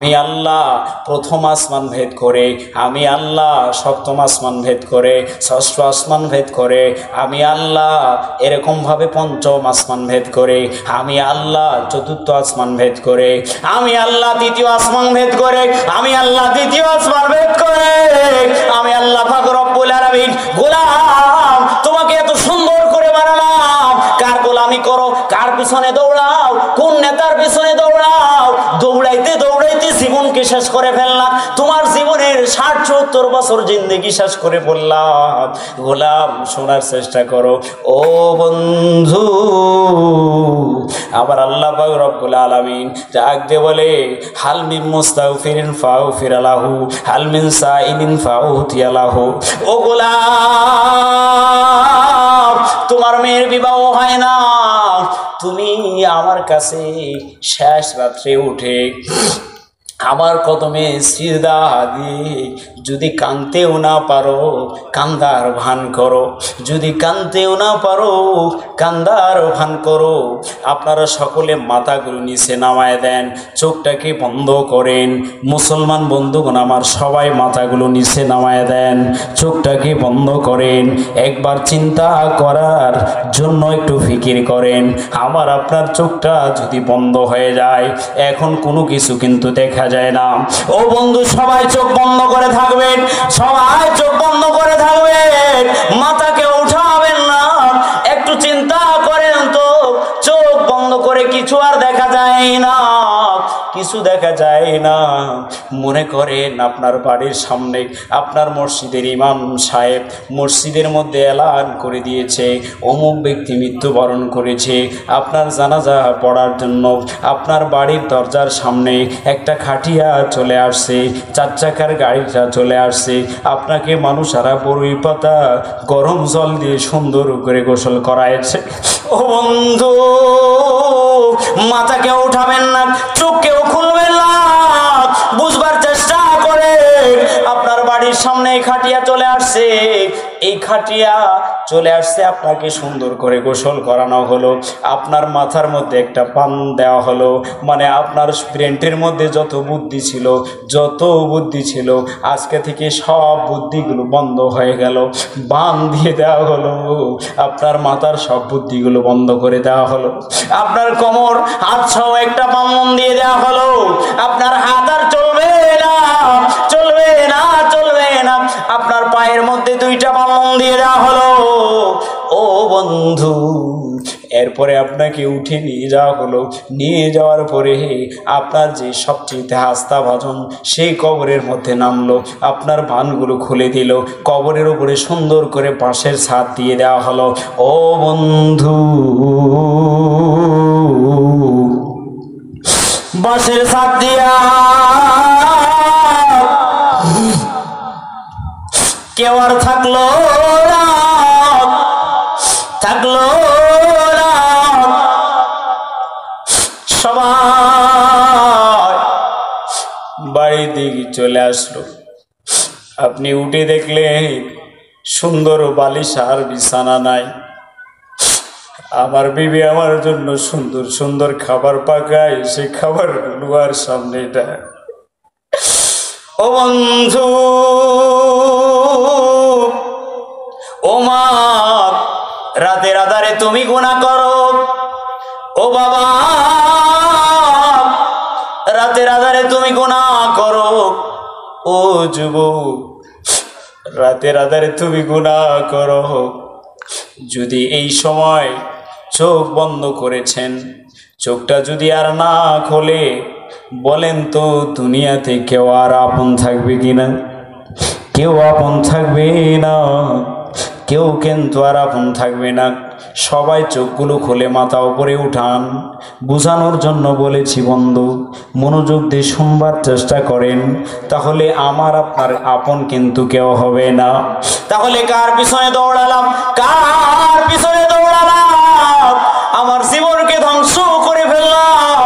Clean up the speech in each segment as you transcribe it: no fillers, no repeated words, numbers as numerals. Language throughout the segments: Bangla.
আমি আল্লাহ প্রথম আসমান ভেদ করে, আমি আল্লাহ সপ্তম আসমান ভেদ করে, ষষ্ঠ আসমান ভেদ করে, আমি আল্লাহ এরকমভাবে পঞ্চম আসমান ভেদ করে, আমি আল্লাহ চতুর্থ আসমান ভেদ করে, আমি আল্লাহ তৃতীয় আসমান ভেদ করে, আমি আল্লাহ দ্বিতীয় আসমান ভেদ করে, আমি আল্লাহ পাক রব্বুল আলামিন গোলাম তোমাকে এত সুন্দর করে বানালাম, কার গোলামি করো, কার পিছনে দৌড়াও, কোন নেতার পিছনে দৌড়াও, দৌড়াইতে দৌড়াইতে জীবনকে শেষ করে ফেললাম, তোমার জীবনের 60-70 বছর জিন্দেগি শেষ করে বললাম গোলাম শোনার চেষ্টা করো ও বন্ধু। আবার আল্লাহ পাক রব্বুল আলামিন ডাক দিয়ে বলে হাল মিন মুস্তাগফিরিন ফাগফির লাহু হাল মিন সাইলিন ফাউতিয়া লাহু। ও গোলাম তোমার মেয়ের বিবাহ হয় না, তুমি আমার কাছে শেষ রাত্রে উঠে আমার কদমে সিজদা দিয়ে যদি কাঁদতেও না পারো কান্দার ভান করো, যদি কাঁদতেও না পারো কান্দার ভান করো। আপনারা সকলে মাথাগুলো নিচে নামায় দেন, চোখটাকে বন্ধ করেন। মুসলমান বন্ধুগণ আমার সবাই মাথাগুলো নিচে নামায় দেন, চোখটাকে বন্ধ করেন। একবার চিন্তা করার জন্য একটু ফিকির করেন। আমার আপনার চোখটা যদি বন্ধ হয়ে যায় এখন কোনো কিছু কিন্তু দেখা যায় না। ও বন্ধু সবাই চোখ বন্ধ করে থাকবেন, সবাই চোখ বন্ধ করে থাকবেন, মাথাকে উঠাবেন না। একটু চিন্তা করেন তো, চোখ বন্ধ করে কিছু আর দেখা যায় না, কিছু দেখা যায় না। মনে করেন আপনার বাড়ির সামনে আপনার মসজিদের ইমাম সাহেব মসজিদের মধ্যে এলান করে দিয়েছে অমুক ব্যক্তি মৃত্যুবরণ করেছে। আপনার জানাজা পড়ার জন্য আপনার বাড়ির দরজার সামনে একটা খাটিয়া চলে আসছে, 4 চাকার গাড়িটা চলে আসছে, আপনাকে মানুষেরা বড়ই পাতা গরম জল দিয়ে সুন্দর করে গোসল করাইছে। ও বন্ধু মাথাকে উঠাবেন না, চোখকেও খুলবেন না, বুঝবার চেষ্টা করে। আপনার বাড়ির সামনে খাটিয়া চলে আসছে, এই খাটিয়া চলে আসছে, আপনাকে সুন্দর করে গোসল করানো হলো, আপনার মাথার মধ্যে একটা পান দেওয়া হলো, মানে আপনার ব্রেনের মধ্যে যত বুদ্ধি ছিল, যত বুদ্ধি ছিল আজকে থেকে সব বুদ্ধিগুলো বন্ধ হয়ে গেল, বান দিয়ে দেওয়া হলো, আপনার মাথার সব বুদ্ধিগুলো বন্ধ করে দেওয়া হলো, আপনার কোমর হাত সহ একটা বান্ধন দিয়ে দেওয়া হলো, আপনার হাত আর চলবে না, চলবে না, চলবে না, আপনার পায়ের মধ্যে 2টা বান্ধন দিয়ে দেওয়া হলো। ও বন্ধু এরপরে আপনাকে উঠে নিয়ে যাওয়া হলো, নিয়ে যাওয়ার পরে আপনার যে সবচেয়ে হাস্তা ভাজন সেই কবরের মধ্যে নামলো, আপনার ভানগুলো খুলে দিল, কবরের উপরে সুন্দর করে বাঁশের ছাদ দিয়ে দেওয়া হলো। ও বন্ধু বাঁশের ছাদ দিয়া কেউ আর থাকলো না, থাকলো না, সবাই বাড়ির দিকে চলে আসলো। আপনি উঠে দেখলেন সুন্দর বালিশ আর বিছানা নাই। আমার বিবি আমার জন্য সুন্দর সুন্দর খাবার পাকায়, সে খাবারগুলো আর সামনে দেয়। ও বন্ধু ও মা রাতের আধারে তুমি গুনাহ করো, ও বাবা রাতের আধারে তুমি গুনাহ করো, ও যুবক রাতের আধারে তুমি গুনাহ করো। যদি এই সময় চোখ বন্ধ করেছেন, চোখটা যদি আর না খোলে বলেন তো দুনিয়াতে কেউ আর আপন থাকবে কিনা? কেউ আপন থাকবে না, কেউ কিন্তু আর আপন থাকবে না। সবাই চোখগুলো খুলে মাথা উপরে উঠান। বোঝানোর জন্য বলেছি বন্ধু, মনোযোগ দিয়ে শুনবার চেষ্টা করেন, তাহলে আমার আপনার আপন কিন্তু কেউ হবে না। তাহলে কার পিছনে দৌড়ালাম, কার পিছনে দৌড়ালাম? আমার জীবনকে ধ্বংস করে ফেললাম,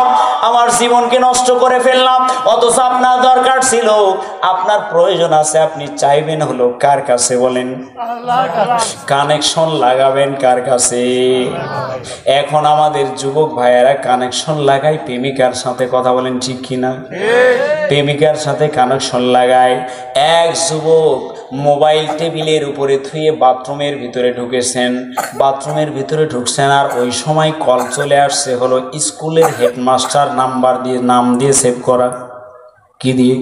আমার জীবনকে নষ্ট করে ফেললাম, অথচ আপনার দরকার ছিল, আপনার প্রয়োজন আছে, আপনি চাইবেন হলো কার কাছে বলেন? কানেকশন লাগাবেন কার কাছে? এখন আমাদের যুবক ভাইয়েরা কানেকশন লাগায় প্রেমিকার সাথে, কথা বলেন ঠিক কিনা? প্রেমিকার সাথে কানেকশন লাগায়। এক যুবক মোবাইল টেবিলের উপরে থুয়ে বাথরুমের ভিতরে ঢুকেছেন, বাথরুমের ভিতরে ঢুকছেন, আর ওই সময় কল চলে আসছে হলো স্কুলের হেডমাস্টার নাম্বার দিয়ে, নাম দিয়ে সেভ করা। কি দিয়ে?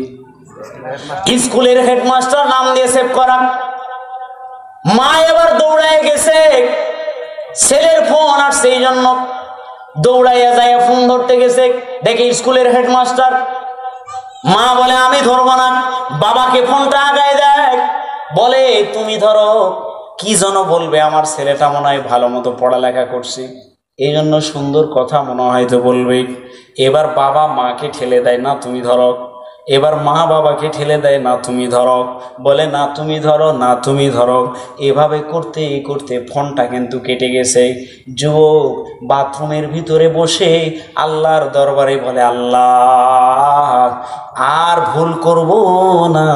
স্কুলের হেডমাস্টার নাম দিয়ে সেভ করা। মা এবার দৌড়ায় গেছে, ছেলের ফোন আসছে এই জন্য দৌড়াইয়া যায়, ফোন ধরতে গেছে, দেখে স্কুলের হেডমাস্টার। মা বলে আমি ধরবো না, বাবাকে ফোনটা আগায় দেয়, বলে তুমি ধরো, কি যেন বলবে, আমার ছেলেটা মনে হয় ভালো মতো পড়ালেখা করছে, এই জন্য সুন্দর কথা মনে হয় তো বলবে। এবার বাবা মাকে ঠেলে দেয়, না তুমি ধরো। এবার মা বাবাকে ঠেলে দেয়, না তুমি ধরো, বলে না তুমি ধরো, না তুমি ধরো। এভাবে করতে করতে ফোনটা কিন্তু কেটে গেছে। যুবক বাথরুমের ভিতরে বসে আল্লাহর দরবারে বলে, আল্লাহ আর ভুল করব না,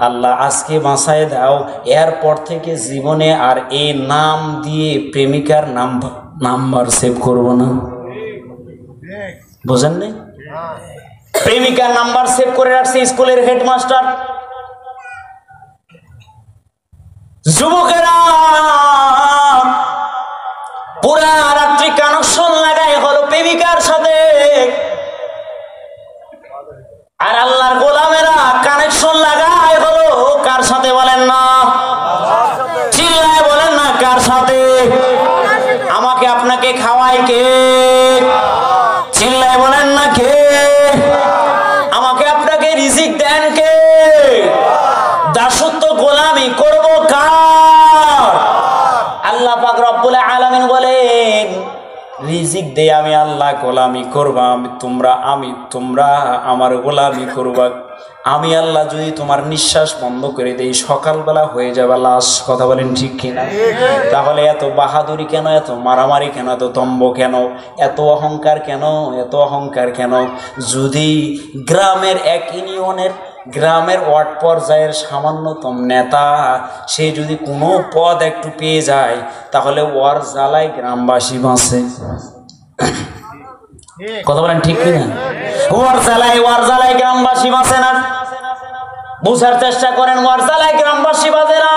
আল্লাহ আজকে বাঁচায় দাও, এরপর থেকে জীবনে আর এই নাম দিয়ে প্রেমিকার নাম্বার সেভ করব না। বোঝেন নাই? প্রেমিকার নাম্বার সেভ করে রাখছে স্কুলের হেডমাস্টার। যুবকেরা পুরা রাত্রি কানেকশন লাগায় হলো প্রেমিকার সাথে, আর আল্লাহর গোলামেরা কানেকশন লাগায় হলো কার সাথে বলেন না? চিল্লায় বলেন না কার সাথে? আমাকে আপনাকে খাওয়ায় কে? চিল্লায় বলেন না কে? আমাকে আপনাকে রিজিক দেন কে? দাসত্ব গোলামি করব কার? আল্লাহ পাক রব্বুল আলামিন বলেন, রিজিক দে আমি আল্লাহ, গোলামি করবা তোমরা আমার গোলামি করবা। আমি আল্লাহ যদি তোমার নিঃশ্বাস বন্ধ করে দেই, সকালবেলা হয়ে যাবে লাশ। কথা বলেন ঠিক কিনা? তাহলে এত বাহাদুরি কেন, এত মারামারি কেন, এত দম্ভ কেন, এত অহংকার কেন, এত অহংকার কেন? যদি গ্রামের এক ইউনিয়নের, গ্রামের ওয়ার্ড পর্যায়ের সামান্যতম নেতা, সে যদি কোনো পদ একটু পেয়ে যায়, তাহলে ওর জ্বালায় গ্রামবাসী বাঁচে। কথা বলেন ঠিক কিনা? ওর জ্বালায় গ্রামবাসী বাঁচে না। বুঝার চেষ্টা করেন, ওর জ্বালায় গ্রামবাসী বাঁচে না।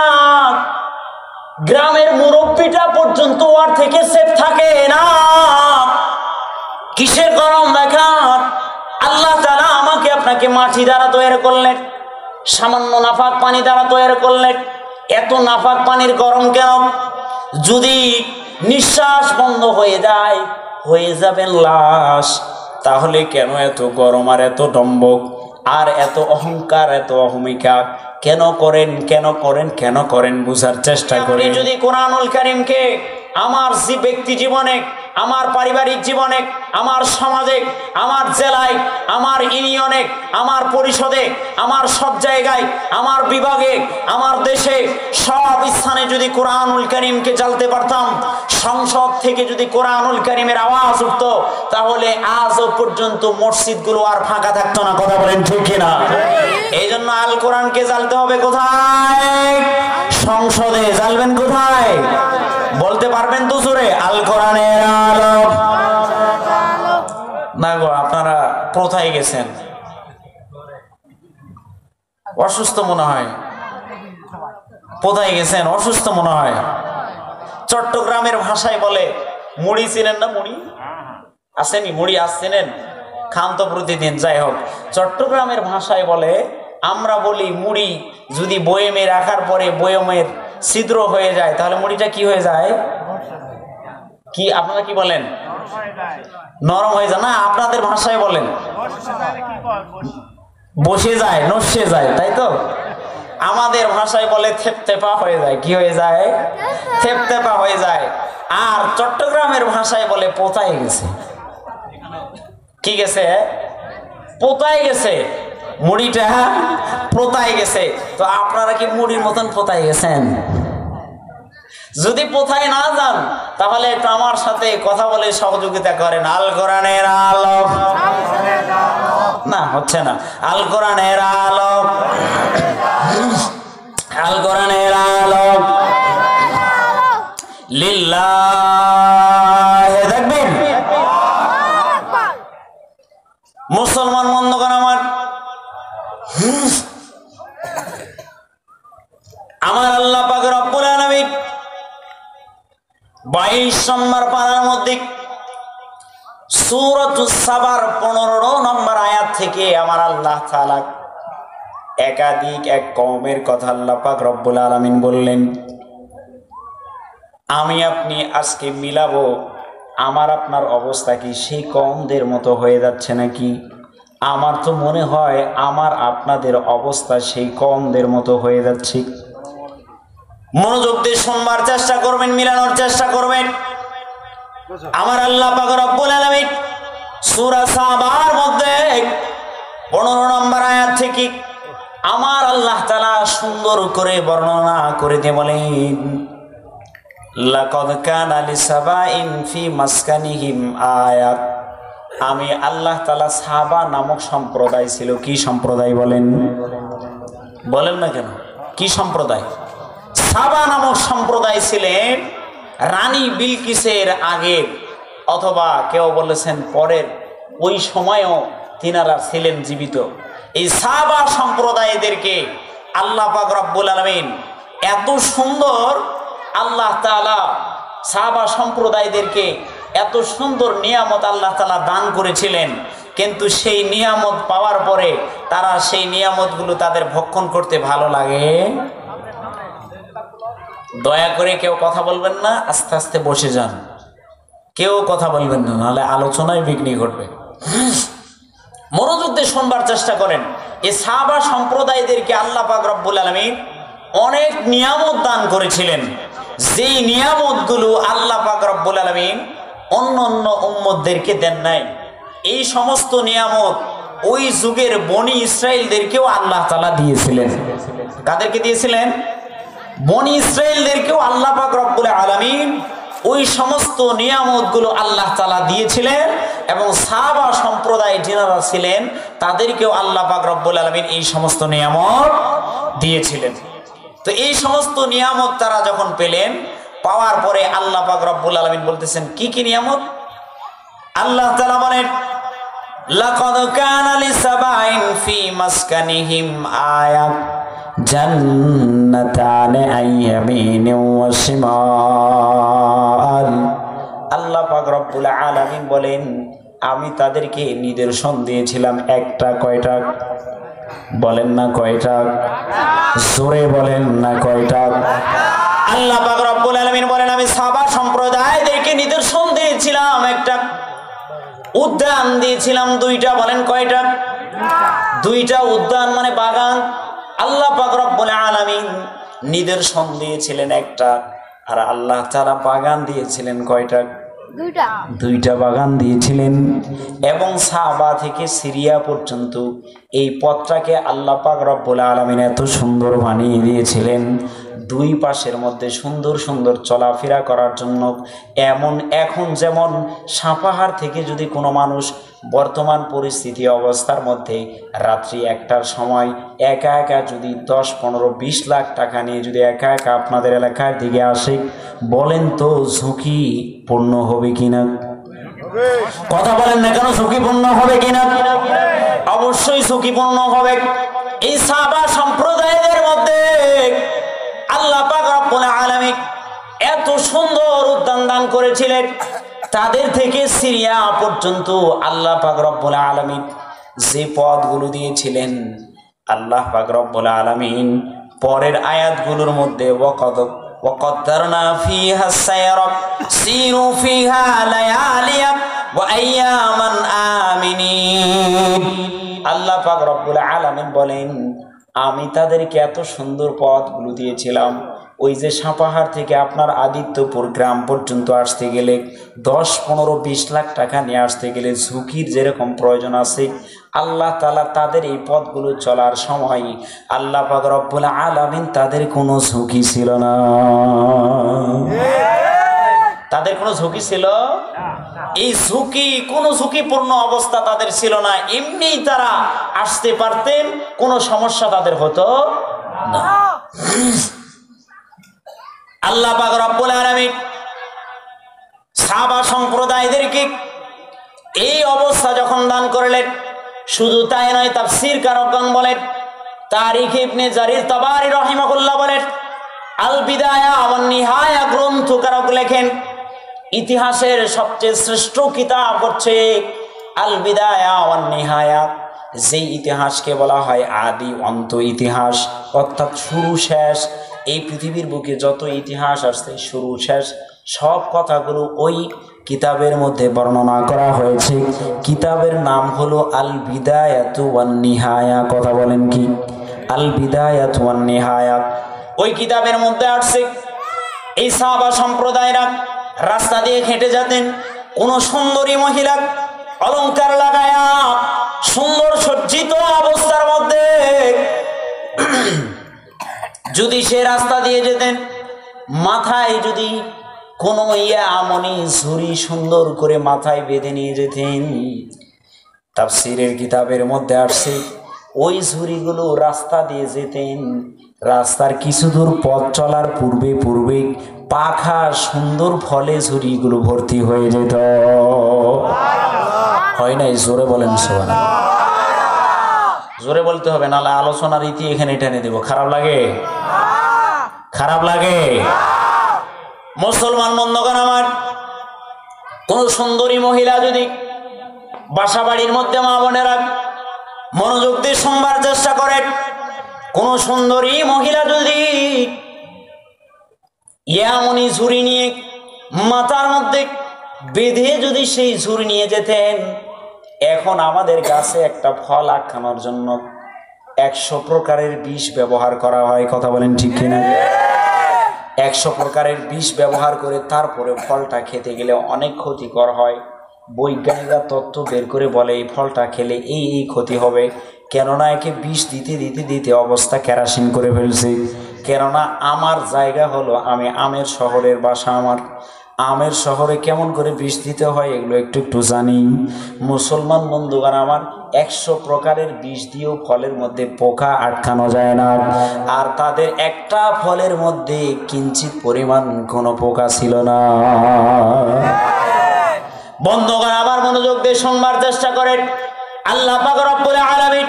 গ্রামের মুরব্বীটা পর্যন্ত ওর থেকে সেফ থাকে না। কিসের গরম দেখান? আল্লাহ তাআলা আমাকে আপনাকে মাটি দ্বারা তৈরি করলেন, সামান্য নাফাক পানি দ্বারা তৈরি করলেন, এত নাফাক পানির গরম কেন? যদি নিঃশ্বাস বন্ধ হয়ে যায়, হয়ে যাবেন লাশ, তাহলে কেন এত গরম আর এত ডম্বক আর এত অহংকার, এত অহমিকা কেন করেন? কেন করেন? কেন করেন? বুঝার চেষ্টা করেন। যদি কোরআনুল কারীমকে আমার ব্যক্তি জীবনে, আমার পারিবারিক জীবনে, আমার সমাজে, আমার জেলায়, আমার ইউনিয়নে, আমার পরিষদে, আমার সব জায়গায়, আমার বিভাগে, আমার দেশে, সব স্থানে যদি কোরআনুল কারীমকে জ্বালতে পারতাম, সংসদ থেকে যদি কোরআনুল কারীমের আওয়াজ উঠত, তাহলে আজও পর্যন্ত মসজিদগুলো আর ফাঁকা থাকতো না। কথা বলেন ঠিক কিনা? এই জন্য আল কোরআনকে জ্বালতে হবে কোথায়? সংসদে। জ্বালবেন কোথায়? বলতে পারবেন তো জোরে? আল কোরআনের আলো। না গো, আপনারা কোথায় গেছেন? অসুস্থ মনে হয়। কোথায় গেছেন? অসুস্থ মনে হয়। চট্টগ্রামের ভাষায় বলে, মুড়ি চিনেন না? মুড়ি আসেনি? মুড়ি আসছেন, খান তো প্রতিদিন। যাই হোক, চট্টগ্রামের ভাষায় বলে, আমরা বলি মুড়ি যদি বয়েমে রাখার পরে বয়েমের ছিদ্র হয়ে যায়, তাহলে মুড়িটা কি হয়ে যায়? কি আপনারা কি বলেন? নরম হয়ে যায় না? আপনাদের ভাষায় বলেন বসে যায়, নস্যে যায়, তাই তো? আমাদের ভাষায় বলে থেপথেপা হয়ে যায়। কি হয়ে যায়? থেপথেপা হয়ে যায়। আর চট্টগ্রামের ভাষায় বলে পোতায় গেছে। কি গেছে? পোতায় গেছে। মুড়িটা পোতায় গেছে। তো আপনারা কি মুড়ির মতন পোতায় গেছেন? যদি পোতায় না যান, তাহলে একটু আমার সাথে কথা বলে সহযোগিতা করেন। আল কোরআনের আলো, না হচ্ছে না, আল কোরআনের আলো, আল কোরআনের আলো, লিল্লাহ। দেখবেন মুসলমান বন্ধুগণ আমার, আমার আল্লাহ পাক রব্বুল আলামিন 22 নম্বর পারার মধ্যে সূরাতুস সাবার 15 নম্বর আয়াত থেকে আমার আল্লাহ তাআলা একাধিক এক কওমের কথা আল্লাহ পাক রব্বুল আলামিন বললেন, আমি আপনি আজকে মিলাবো আমার আপনার অবস্থা কি সেই কওমদের মতো হয়ে যাচ্ছে নাকি? আমার তো মনে হয় আমার আপনাদের অবস্থা সেই কওমদের মতো হয়ে যাচ্ছে। মনোযোগ দিয়ে শুনবার চেষ্টা করবেন, মিলানোর চেষ্টা করবেন। আমার আল্লাহ পাক রব্বুল আলামিন সূরা সাবার মধ্যে 15 নম্বর আয়াত থেকে আমার আল্লাহ তাআলা সুন্দর করে বর্ণনা করে দিয়ে বলেন, লাকাদ কানা লিসাবাইন ফি মাসকানিহিম আয়াত। আমি আল্লাহ তাআলা সাবা নামক সম্প্রদায় ছিল। কি সম্প্রদায় বলেন? বলেন না কেন? কি সম্প্রদায়? সাবা নামক সম্প্রদায় ছিলেন রানী বিলকিসের আগের, অথবা কেউ বলেছেন পরের, ওই সময়ও তিনারা ছিলেন জীবিত। এই সাবা সম্প্রদায়দেরকে আল্লাহ পাক রব্বুল আলামিন এত সুন্দর, আল্লাহ তাআলা সাহাবা সম্প্রদায়দেরকে এত সুন্দর নিয়ামত আল্লাহ তাআলা দান করেছিলেন, কিন্তু সেই নিয়ামত পাওয়ার পরে তারা সেই নিয়ামতগুলো তাদের ভক্ষণ করতে ভালো লাগে। দয়া করে কেউ কথা বলবেন না, আস্তে আস্তে বসে যান, কেউ কথা বলবেন না, নাহলে আলোচনায় বিঘ্ন ঘটবে। মনোযোগ দিয়ে শুনবার চেষ্টা করেন। এই সাহাবা সম্প্রদায়দেরকে আল্লাহ পাক রব্বুল আলামিন অনেক নিয়ামত দান করেছিলেন, যেই নিয়ামতগুলো আল্লাহ পাক রব্বুল আলামিন অন্য অন্য উম্মতদেরকে দেন নাই। এই সমস্ত নিয়ামত ওই যুগের বনি ইসরাইলদেরকেও আল্লাহ তাআলা দিয়েছিলেন। কাদেরকে দিয়েছিলেন? বনি ইসরাইলদেরকেও আল্লাহ পাক রব্বুল আলামিন ওই সমস্ত নিয়ামতগুলো আল্লাহ তাআলা দিয়েছিলেন, এবং সাহাবা সম্প্রদায় যারা ছিলেন তাদেরকেও আল্লাহ পাক রব্বুল আলামিন এই সমস্ত নিয়ামত দিয়েছিলেন। তো এই সমস্ত নিয়ামত তারা যখন পেলেন, পাওয়ার পরে আল্লাহ পাক রব্বুল আলামিন বলতেছেন কি কি নিয়ামত? আল্লাহ তাআলা বলেন, লাকাদ কানা লিসাবাইন ফি মাসকানিহিম আয়াত জান্নাতানি আন ইয়ামিনিন ওয়া শিমাল। আল্লাহ পাক রব্বুল আলামিন বলেন, আমি তাদেরকে নিদর্শন দিয়েছিলাম একটা। কয়টা? বলেন না কয়টা? জোরে বলেন না কয়টা? আল্লাহ পাক রব্বুল আলামিন বলেন, আমি সাহাবা সম্প্রদায়দেরকে নিদর্শন দিয়েছিলাম একটা, উদ্যান দিয়েছিলাম দুইটা। বলেন কয়টা? দুইটা উদ্যান মানে বাগান। আল্লাহ পাক রব্বুল আলামিন নিদর্শন দিয়েছিলেন একটা, আর আল্লাহ তাআলা বাগান দিয়েছিলেন কয়টা? দুইটা বাগান দিয়েছিলেন। এবং সাহাবা থেকে সিরিয়া পর্যন্ত এই পথটাকে আল্লাহ পাক রব্বুল আলামিন এত সুন্দর বানিয়ে দিয়েছিলেন, দুই পাশের মধ্যে সুন্দর সুন্দর চলাফেরা করার জন্য। এমন এখন যেমন সাপাহার থেকে যদি কোনো মানুষ বর্তমান পরিস্থিতি অবস্থার মধ্যে রাত্রি 1টার সময় একা একা যদি 10, 15, 20 লাখ টাকা নিয়ে যদি একা একা আপনাদের এলাকার দিকে আসে, বলেন তো ঝুঁকিপূর্ণ হবে কিনা? কথা বলেন না কেন? ঝুঁকিপূর্ণ হবে কিনা? অবশ্যই ঝুঁকিপূর্ণ হবে। এই সাহাবা সম্প্রদায়ের মধ্যে আল্লাহ পাক রব্বুল আলামিন এত সুন্দর উদ্যান দান করেছিলেন, তাদের থেকে সিরিয়া পর্যন্ত আল্লাহ পাক রব্বুল আলামিন যে পথগুলো দিয়েছিলেন, আল্লাহ পাক রব্বুল আলামিন পরের আয়াতগুলোর মধ্যে ওয়াকাদ্দারনা ফিহা সায়রা সিরু ফিহা লায়ালিয়া ওয়া আইয়ামান আমিনিন। আল্লাহ পাক রব্বুল আলামিন বলেন, আমি তাদেরকে এত সুন্দর পথগুলো দিয়েছিলাম। ওই যে সাপাহার থেকে আপনার আদিত্যপুর গ্রাম পর্যন্ত আসতে গেলে 10, 15, 20 লাখ টাকা নিয়ে আসতে গেলে ঝুঁকির যেরকম প্রয়োজন আছে, আল্লাহ তাআলা তাদের এই পথগুলো চলার সময় আল্লাহ পাক রব্বুল আলামিন তাদের কোনো ঝুঁকি ছিল না। তাদের কোনো ঝুঁকি ছিল? এই ঝুঁকি, কোনো ঝুঁকিপূর্ণ অবস্থা তাদের ছিল না। এমনি তারা আসতে পারতেন, কোনো সমস্যা তাদের হতো না। আল্লাহ পাক রব্বুল আলামিন সাহাবা সম্প্রদায়দেরকে এই অবস্থা যখন দান করলেন, শুধু তাই নয়, তাফসীর কারকগণ বলেন, তারিখ ইবনে জারির তাবারি রাহিমাহুল্লাহ বলেন, আল বিদায়া ওয়ান নিহায়া গ্রন্থকারক লেখেন, ইতিহাসের সবচেয়ে শ্রেষ্ঠ কিতাব হচ্ছে আল বিদায়া ওয়ান নিহায়া। যেই ইতিহাসকে বলা হয় আদি অন্ত ইতিহাস, অর্থাৎ শুরু শেষ। এই পৃথিবীর বুকে যত ইতিহাস আসছে, শুরু শেষ সব কথাগুলো ওই কিতাবের মধ্যে বর্ণনা করা হয়েছে। কিতাবের নাম হলো আল বিদায়াতু ওয়ান নিহায়া। কথা বলেন কি? আল বিদায়াতু ওয়ান নিহায়া। ওই কিতাবের মধ্যে আসছে এই সাহাবা সম্প্রদায়রা রাস্তা দিয়ে হেঁটে যেতেন, কোন সুন্দরী মহিলা অলংকার লাগায়া সুন্দর সজ্জিত অবস্থার মধ্যে যদি সে রাস্তা দিয়ে যেতেন, মাথায় যদি কোনো আমনি ঝুড়ি সুন্দর করে মাথায় বেঁধে নিয়ে যেতেন। তাফসীরের কিতাবের মধ্যে আসছে ওই ঝুড়িগুলো রাস্তা দিয়ে যেতেন, রাস্তার কিছু দূর পথ চলার পূর্বে পূর্বে পাখা সুন্দর ফলে ঝুড়িগুলো ভর্তি হয়ে যেত। হয় নাই? জোরে বলেন সুবহানাল্লাহ। জোরে বলতে হবে, নাহলে আলোচনার রীতি এখানে টেনে দেব। খারাপ লাগে? খারাপ লাগে? মুসলমান বন্ধুগণ আমার, কোন সুন্দরী মহিলা যদি বাসা বাড়ির মধ্যে, মা বোনেরা মনোযোগ দিয়ে শুনবার চেষ্টা করেন, কোন সুন্দরী মহিলা যদি এমনই ঝুড়ি নিয়ে মাথার মধ্যে বেঁধে যদি সেই ঝুড়ি নিয়ে যেতেন, এখন আমাদের গাছে একটা ফল আটকানোর জন্য 100 প্রকারের বিষ ব্যবহার করা হয়। কথা বলেন ঠিক কিনা? 100 প্রকারের বিষ ব্যবহার করে তারপরে ফলটা খেতে গেলে অনেক ক্ষতিকর হয়। বৈজ্ঞানিকরা তত্ত্ব বের করে বলে এই ফলটা খেলে এই এই ক্ষতি হবে। কেননা একে বিষ দিতে দিতে দিতে অবস্থা কেরাসিন করে ফেলছে। কেননা আমার জায়গা হলো, আমি আমের শহরের বাসা, আমার আমের শহরে কেমন করে বিষ দিতে হয় এগুলো একটু একটু জানি। মুসলমান বন্ধুগণ আমার, 100 প্রকারের বিষ দিয়েও ফলের মধ্যে পোকা আটকানো যায় না। আর তাদের একটা ফলের মধ্যে কিঞ্চিত পরিমাণ কোনো পোকা ছিল না। বন্ধুগণ আমার, মনোযোগ দিয়ে শুনবার চেষ্টা করেন, আল্লাহ পাক রব্বুল আলামিন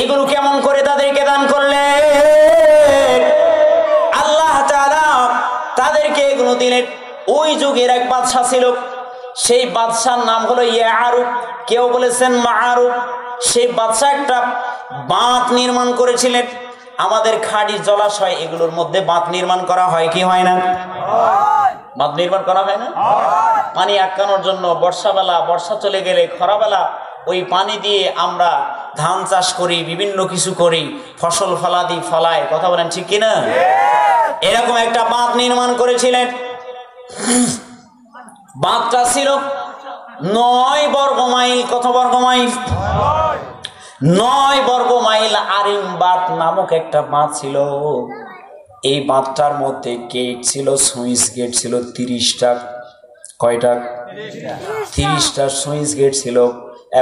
এগুলো কেমন করে তাদেরকে দান করলেন। আল্লাহ তাআলা তাদেরকে এগুলো দিলেন। ওই যুগের এক বাদশা ছিল, সেই বাদশার নাম হলো ইয়ারুব, কেউ বলেছেন মারুব। সেই বাদশা একটা বাঁধ নির্মাণ করেছিলেন। আমাদের খাড়ি জলাশয় এগুলোর মধ্যে বাঁধ নির্মাণ করা হয় কি হয় না? বাঁধ নির্মাণ করা হয় না? পানি আটকানোর জন্য বর্ষাবেলা, বর্ষা চলে গেলে খরাবেলা ওই পানি দিয়ে আমরা ধান চাষ করি, বিভিন্ন কিছু করি, ফসল ফলাদি ফলায়। কথা বলেন ঠিক কিনা? এরকম একটা বাঁধ নির্মাণ করেছিলেন। বাঁধটা ছিল 9 বর্গ মাইল। কত বর্গ মাইল? 9 বর্গ মাইল। আরিম বাঁধ নামক একটা বাঁধ ছিল। এই বাঁধটার মধ্যে গেট ছিল, সুইচ গেট ছিল 30টা। কয়টা? 30টা সুইচ গেট ছিল।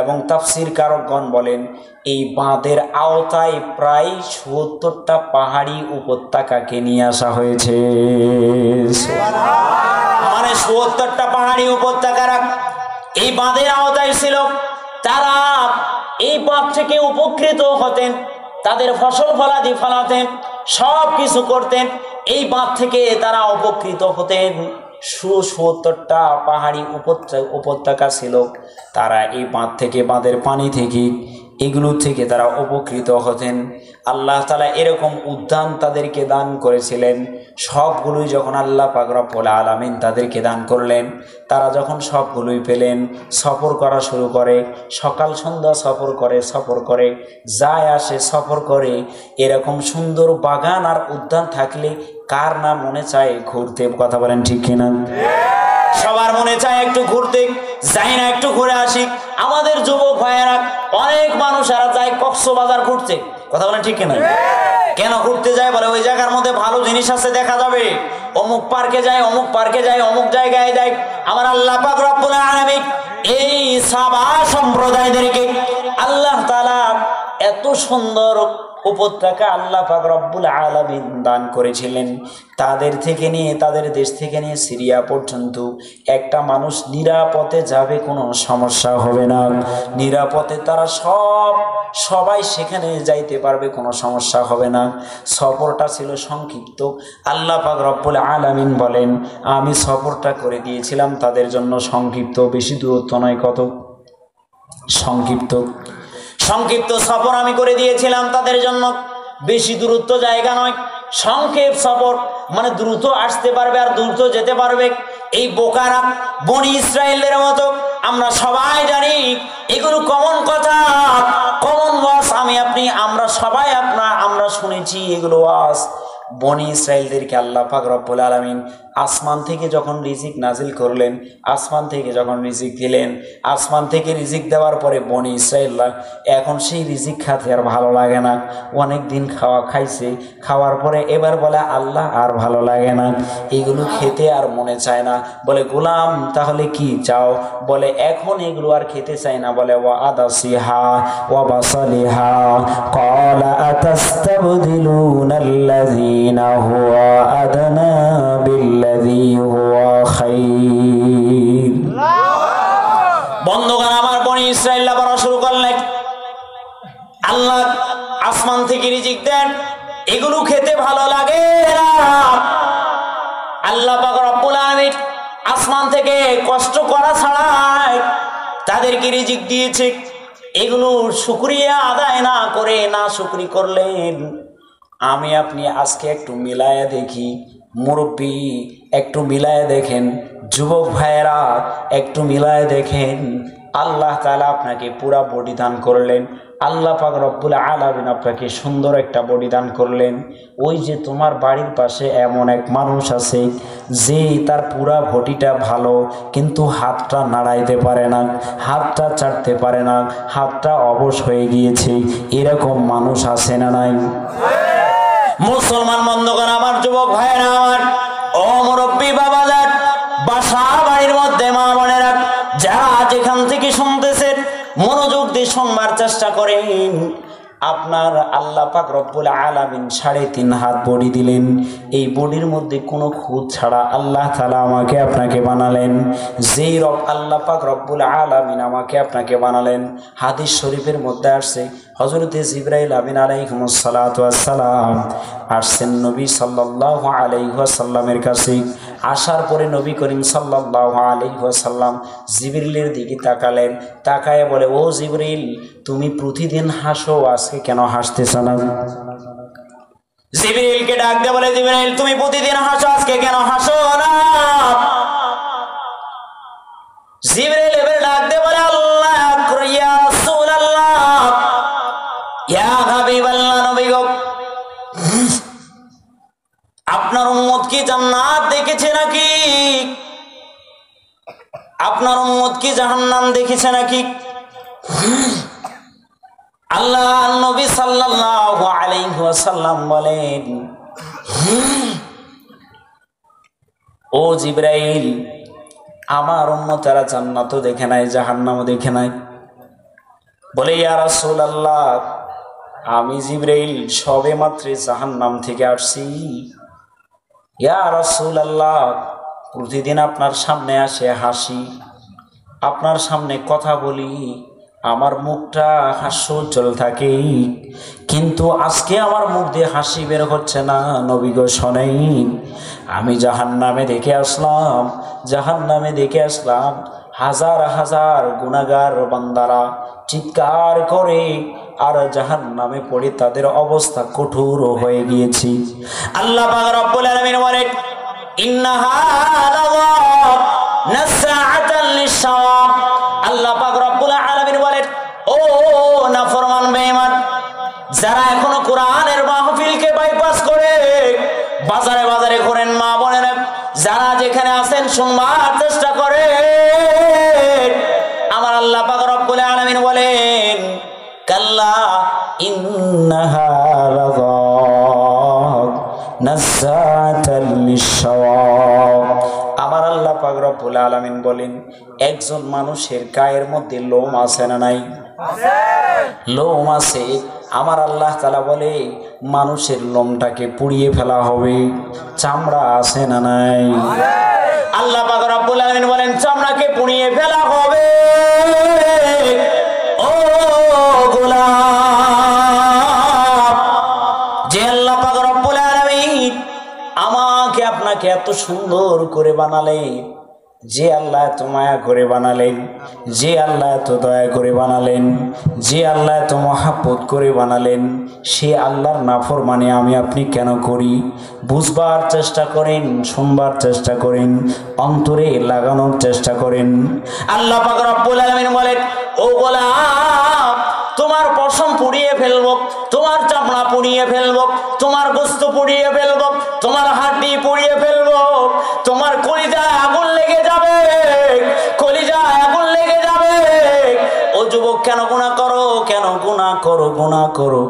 এবং তাফসীর কারকগণ বলেন এই বাঁধের আওতায় প্রায় ৭০টা পাহাড়ি উপত্যকাকে নিয়ে আসা হয়েছে। মানে ৭০টা পাহাড়ি উপত্যকারা এই বাঁধের আওতায় ছিল। তারা এই বাঁধ থেকে উপকৃত হতেন, তাদের ফসল ফলাদি ফলাতেন, সব কিছু করতেন। এই বাঁধ থেকে তারা উপকৃত হতেন। ৭০টা পাহাড়ি উপত্যকা ছিল। তারা এই বাঁধ থেকে, বাঁধের পানি থেকে, এগুলো থেকে তারা উপকৃত হতেন। আল্লাহ তাআলা এরকম উদ্যান তাদেরকে দান করেছিলেন। সবগুলোই যখন আল্লাহ পাক রব্বুল আলামিন তাদেরকে দান করলেন, তারা যখন সবগুলোই পেলেন, সফর করা শুরু করে। সকাল সন্ধ্যা সফর করে যায় আসে সফর করে। এরকম সুন্দর বাগান আর উদ্যান থাকলে কার না মনে চায় ঘুরতে? কথা বলেন ঠিক কিনা? সবার মনে চায় একটু ঘুরতে, যাই না একটু ঘুরে আসি। আমাদের যুবক ভাইয়েরা, অনেক মানুষেরা যায় কক্সবাজার ঘুরতে। কথা বলেন ঠিক কিনা? কেন ঘুরতে যায়? বলে ওই জায়গার মধ্যে ভালো জিনিস আছে, দেখা যাবে। অমুক পার্কে যায়, অমুক পার্কে যায়, অমুক জায়গায় যায়। আমার আল্লাহ পাক রব্বুল আলামিন এই সাবা সম্প্রদায়দেরকে আল্লাহ তাআলা এত সুন্দর উপত্যকা আল্লাহ পাক রব্বুল আলামিন দান করেছিলেন। তাদের থেকে নিয়ে, তাদের দেশ থেকে নিয়ে সিরিয়া পর্যন্ত একটা মানুষ নিরাপদে যাবে, কোনো সমস্যা হবে না। নিরাপদে তারা সবাই সেখানে যাইতে পারবে, কোনো সমস্যা হবে না। সফরটা ছিল সংক্ষিপ্ত। আল্লাহ পাক রব্বুল আলামিন বলেন, আমি সফরটা করে দিয়েছিলাম তাদের জন্য সংক্ষিপ্ত, বেশি দূরত্ব নয়। কত সংক্ষিপ্ত সফর আমি করে দিয়েছিলাম তাদের জন্য, বেশি দূরত্ব জায়গা নয়, সংক্ষেপ সফর, মানে দ্রুত আসতে পারবে আর দ্রুত যেতে পারবে। এই বোকারা বনি ইসরায়েলের মতো আমরা সবাই জানি, এগুলো কমন কথা, কমন ওয়াজ। আমি আপনি আমরা সবাই আমরা শুনেছি এগুলো ওয়াজ। বনি ইসরায়েলদেরকে আল্লাহ পাক রব্বুল আলামিন আসমান থেকে যখন রিজিক নাজিল করলেন, আসমান থেকে যখন রিজিক দিলেন, আসমান থেকে রিজিক দেওয়ার পরে বনি ইসরায়েলরা এখন সেই রিজিক খাতে আর ভালো লাগে না। অনেক দিন খাইছে, খাওয়ার পরে এবার বলে আল্লাহ আর ভালো লাগে না, এগুলো খেতে আর মনে চায় না। বলে গোলাম তাহলে কি চাও? বলে এখন এগুলো আর খেতে চাই না। বলে ওয়া আদাসিহা ওয়া বাসালিহা ক্বালা আতাস্তাবদিলুনাল্লাযীনা হুয়া আদনা বিল্লাযী হুয়া খায়র। বন্ধুগণ আমার, বনি ইসরায়েলরা বলা শুরু করলেন, আল্লাহ আসমান থেকে রিজিক দেন, এগুলো খেতে ভালো লাগে না। আল্লাহ পাক রব্বুল আলামিন আসমান থেকে কষ্ট করা ছাড়াই তাদেরকে রিজিক দিয়েছে, এগুলো শুকরিয়া আদায় না করে না শুকরি করলেন। আমি আপনি আজকে একটু মিলায়া দেখি, মুরব্বী একটু মিলায়া দেখেন, যুবক ভাইয়েরা একটু মিলায়া দেখেন। আল্লাহ তাআলা আপনাকে পুরা বডি দান করলেন, আল্লাহ পাক রব্বুল আলামিন আপনাকে সুন্দর একটা বডি দান করলেন। ওই যে তোমার বাড়ির পাশে এমন এক মানুষ আছে যে তার পুরা বডিটা ভালো, কিন্তু হাতটা নাড়াইতে পারে না, হাতটা চাটতে পারে না, হাতটা অবশ হয়ে গিয়েছে, এরকম মানুষ আছে না নাই? মুসলমান বন্ধুগণ আমার, যুবক ভাইয়েরা আমার, ও মুরব্বী বাবাজান, বাসা বাড়ির মধ্যে মা বোনেরা যারা যেখান থেকে শুনতেছেন মনোযোগ দিয়ে শুনবার চেষ্টা করেন। আপনার আল্লাহ পাক রব্বুল আলামিন 3.5 হাত বডি দিলেন, এই বডির মধ্যে কোনো খুঁত ছাড়া আল্লাহ তাআলা আমাকে আপনাকে বানালেন। যেই রব আল্লাহ পাক রব্বুল আলামিন আমাকে আপনাকে বানালেন, হাদিস শরীফের মধ্যে আসছে হযরতে জিবরাইল আমিন আলাইহিস সালাতু ওয়াস সালাম আসছেন নবী সাল্লাল্লাহু আলাইহি ওয়াসাল্লামের কাছে। আসার পরে নবী করিম সাল্লাল্লাহু আলাইহি ওয়াসাল্লাম জিবরিলের দিকে তাকালেন, তাকায় বলে, ও জিবরিল, তুমি প্রতিদিন হাসো, আজকে কেন হাসতেছ না? জিবরিলকে ডাক দিয়ে বলে, জিবরিল তুমি প্রতিদিন হাসো, আজকে কেন হাসো না? জিবরিল এবার ডাক দিয়ে বলে, আল্লাহ ইয়া রাসূলুল্লাহ, ইয়া হাবিবাল্লাহ, নবী গো, আপনার উম্মত কি জান্নাত দেখেছে নাকি? আপনার উম্মত কি জাহান্নাম দেখেছে নাকি? আল্লাহ নবী সাল্লাল্লাহু আলাইহি ওয়াসাল্লাম বলেন, ও জিবরাইল, আমার উম্মতেরা জান্নাতও দেখে নাই, জাহান্নামও দেখে নাই। বলে, ইয়া রাসূলুল্লাহ, আমি জিবরাইল সবে মাত্র জাহান্নাম থেকে আসছি। ইয়া রাসূলুল্লাহ, প্রতিদিন আপনার সামনে আসে হাসি, আপনার সামনে কথা বলি, আমার মুখটা হাস্যোজ্জ্বল থাকে, কিন্তু আজকে আমার মুখ দিয়ে হাসি বের হচ্ছে না। নবী গো শোনেন, আমি জাহান্নামে দেখে আসলাম, জাহান্নামে দেখে আসলাম হাজার হাজার গুনাহগার বান্দারা চিৎকার করে আর জাহান্নামে পড়ে তাদের অবস্থা কঠোর হয়ে গিয়েছে। আল্লাহ পাক রব্বুল আলামিন বলেন, ইন্নাহা নাসাআতান লিশ-শাওয়াব। আল্লাহ পাক রব্বুল আলামিন বলেন, ও নাফরমান বেঈমান, যারা এখনো কোরআনের মাহফিলকে বাইপাস করে বাজারে বাজারে ঘোরেন, মা বোনেরা যারা যেখানে আছেন শুনবার চেষ্টা করেন, আমার আল্লাহ পাক রব্বুল আলামিন বলেন, কাল্লা ইন্নাহা লাযা রব্বুল আলামিন বলেন, একজন মানুষের গায়ের মধ্যে লোম আছে না নাই? লোম আছে। আমার আল্লাহ তাআলা বলে মানুষের লোমটাকে পুড়িয়ে ফেলা হবে। চামড়া আছে না নাই? আল্লাহ পাক রব্বুল আলামিন বলেন চামড়াকে পুড়িয়ে ফেলা হবে। ও গোলাম, যে আল্লাহ পাক রব্বুল আলামিন আমাকে আপনাকে এত সুন্দর করে বানালেন, যে আল্লাহ এত মায়া করে বানালেন, যে আল্লাহ এত দয়া করে বানালেন, যে আল্লাহ এত মহাব্বত করে বানালেন, সে আল্লাহর নাফরমানি আমি আপনি কেন করি? বুঝবার চেষ্টা করেন, শুনবার চেষ্টা করেন, অন্তরে লাগানোর চেষ্টা করেন। আল্লাহ পাক রব্বুল আলামিন বলেন, ও গোলাম, তোমার পশম পুড়িয়ে ফেলবো, তোমার চামড়া পুড়িয়ে ফেলবো, তোমার গোশত পুড়িয়ে ফেলবো, তোমার হাড্ডি পুড়িয়ে ফেলবো, তোমার কলিজায় আগুন লেগে যাবে, কলিজায় আগুন লেগে যাবে। ও যুবক, কেন গুনাহ করো, কেন গুনাহ করো, গুনাহ করো?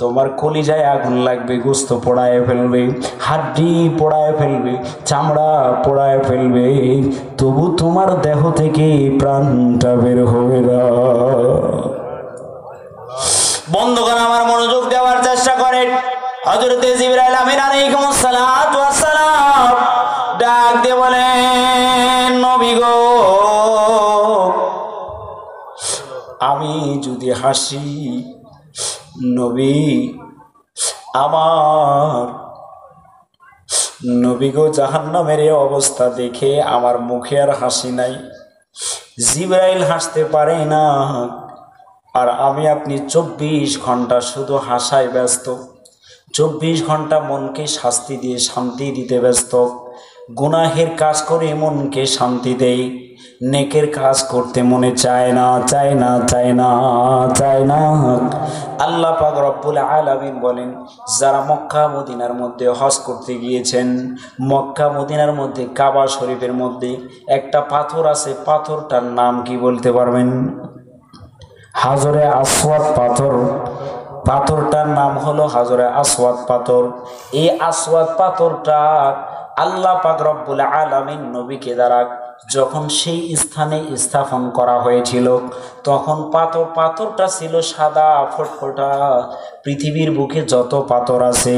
তোমার কলিজায় আগুন লাগবে, গোশত পোড়ায় ফেলবে, হাড্ডি পোড়ায় ফেলবে, চামড়া পোড়ায় ফেলবে, তবু তোমার দেহ থেকে প্রাণটা বের হবে না। বন্ধুগণ, আমার মনোযোগ দেওয়ার চেষ্টা করেন। হযরতে জিবরাইল আমিন আলাইহিস সালাতু ওয়াস সালাম ডাক দিয়ে বলেন, নবী গো, আমি যদি হাসি, নবী আমার নবী গো, জাহান্নামের এই অবস্থা দেখে আমার মুখে আর হাসি নাই। জিবরাইল হাসতে পারে না, আর আমি আপনি 24 ঘন্টা শুধু হাসায় ব্যস্ত, 24 ঘন্টা মনকে শাস্তি দিয়ে শান্তি দিতে ব্যস্ত। গুনাহের কাজ করে মনকে শান্তি দেই, নেকের কাজ করতে মনে চায় না, চায় না, চায় না, চায় না। আল্লাহ পাক রব্বুল আলামিন বলেন, যারা মক্কা মদিনার মধ্যে হজ করতে গিয়েছেন, মক্কা মদিনার মধ্যে কাবা শরীফের মধ্যে একটা পাথর আছে, পাথরটার নাম কি বলতে পারবেন? হাজরে আসওয়াদ পাথর। পাথরটার নাম হলো হাজরে আসওয়াদ পাথর। এই আসওয়াদ পাথরটা আল্লাহ পাক রব্বুল আলামিন নবীকে দ্বারা যখন সেই স্থানে স্থাপন করা হয়েছিল, তখন পাথরটা ছিল সাদা ফটফটা। পৃথিবীর বুকে যত পাথর আছে,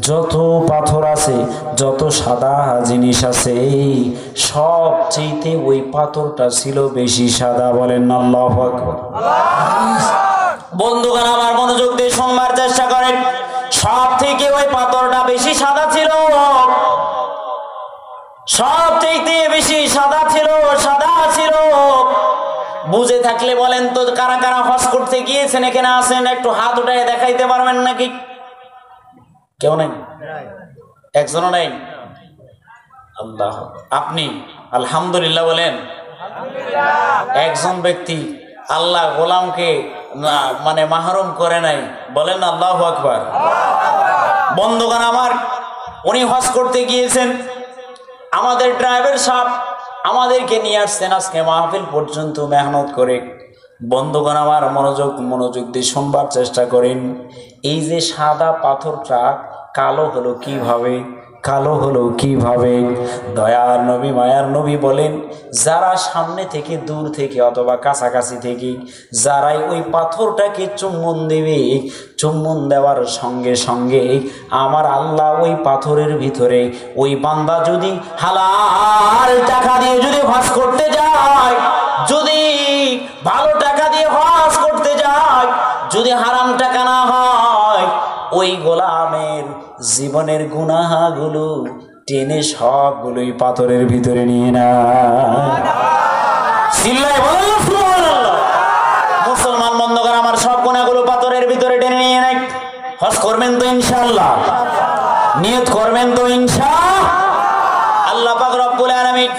যত পাথর আছে, যত সাদা জিনিস আছে, সবচেয়ে ওই পাথরটা ছিল বেশি সাদা। বলেন আল্লাহু আকবার। বন্ধুগণ, আমার মনোযোগ দিয়ে শুনবার চেষ্টা করেন। সব থেকে ওই পাথরটা বেশি সাদা ছিল, সবচেয়ে বেশি সাদা ছিল, সাদা ছিল। বুঝে থাকলে বলেন তো, কারা কারা হজ করতে গিয়েছেন এখানে আছেন? একটু হাত উঠায় দেখাইতে পারবেন নাকি? কেউ নেই? একজনও নেই? আল্লাহ, আপনি আলহামদুলিল্লাহ বলেন। একজন ব্যক্তি আল্লাহ গোলামকে মানে মাহরুম করে নাই, বলেন আল্লাহু আকবার। বন্ধুগণ আমার, উনি হজ করতে গিয়েছেন, আমাদের ড্রাইভার সাহেব আমাদেরকে নিয়ে আসছেন আজকে মাহফিল পর্যন্ত মেহনত করে। বন্ধুগণ আমার, মনোযোগ দিয়ে শুনবার চেষ্টা করেন। এই যে সাদা পাথরটা কালো হলো কিভাবে? কালো হলো কিভাবে? দয়ার নবী, মায়ার নবী বলেন, যারা সামনে থেকে, দূর থেকে অথবা কাছাকাছি থেকে যারাই ওই পাথরটাকে চুম্বন দেবে, চুম্বন দেওয়ার সঙ্গে সঙ্গে আমার আল্লাহ ওই পাথরের ভিতরে, ওই বান্দা যদি হালাল টাকা দিয়ে যদি হজ করতে যায়, যদি ভালো টাকা দিয়ে হজ করতে যায়, যদি হারাম টাকা না হয়, ওই গোলামের জীবনের গুনাহগুলো টেনে সবগুলোই পাথরের ভিতরে নিয়ে না। মুসলমান বন্ধুগণ আমার, সব গুনাহগুলো পাথরের ভিতরে টেনে নিয়ে নেয়। হজ করবেন তো ইনশাআল্লাহ? নিয়ত করবেন তো ইনশাআল্লাহ? আল্লাহ পাক রব্বুল আলামিন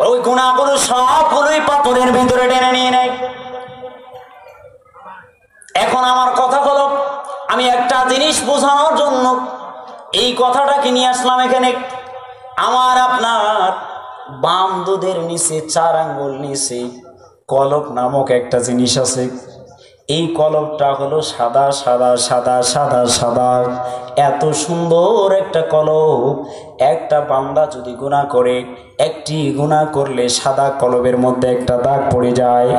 ওই গুনাহগুলো সবগুলোই পাথরের ভিতরে টেনে নিয়ে নেয়। এখন আমার কথা হলো, আমি একটা জিনিস বোঝানোর জন্য এই কথাটাকে নিয়ে আসলাম এখানে। আমার আপনার বাম দুধের নিচে 4 আঙ্গুল নিচে কলব নামক একটা জিনিস আছে। এই কলবটা হলো সাদা সাদা সাদা সাদা সাদা, এত সুন্দর একটা কলব। একটা বান্দা যদি গুনাহ করে, একটি গুনাহ করলে সাদা কলবের মধ্যে একটা দাগ পড়ে যায়।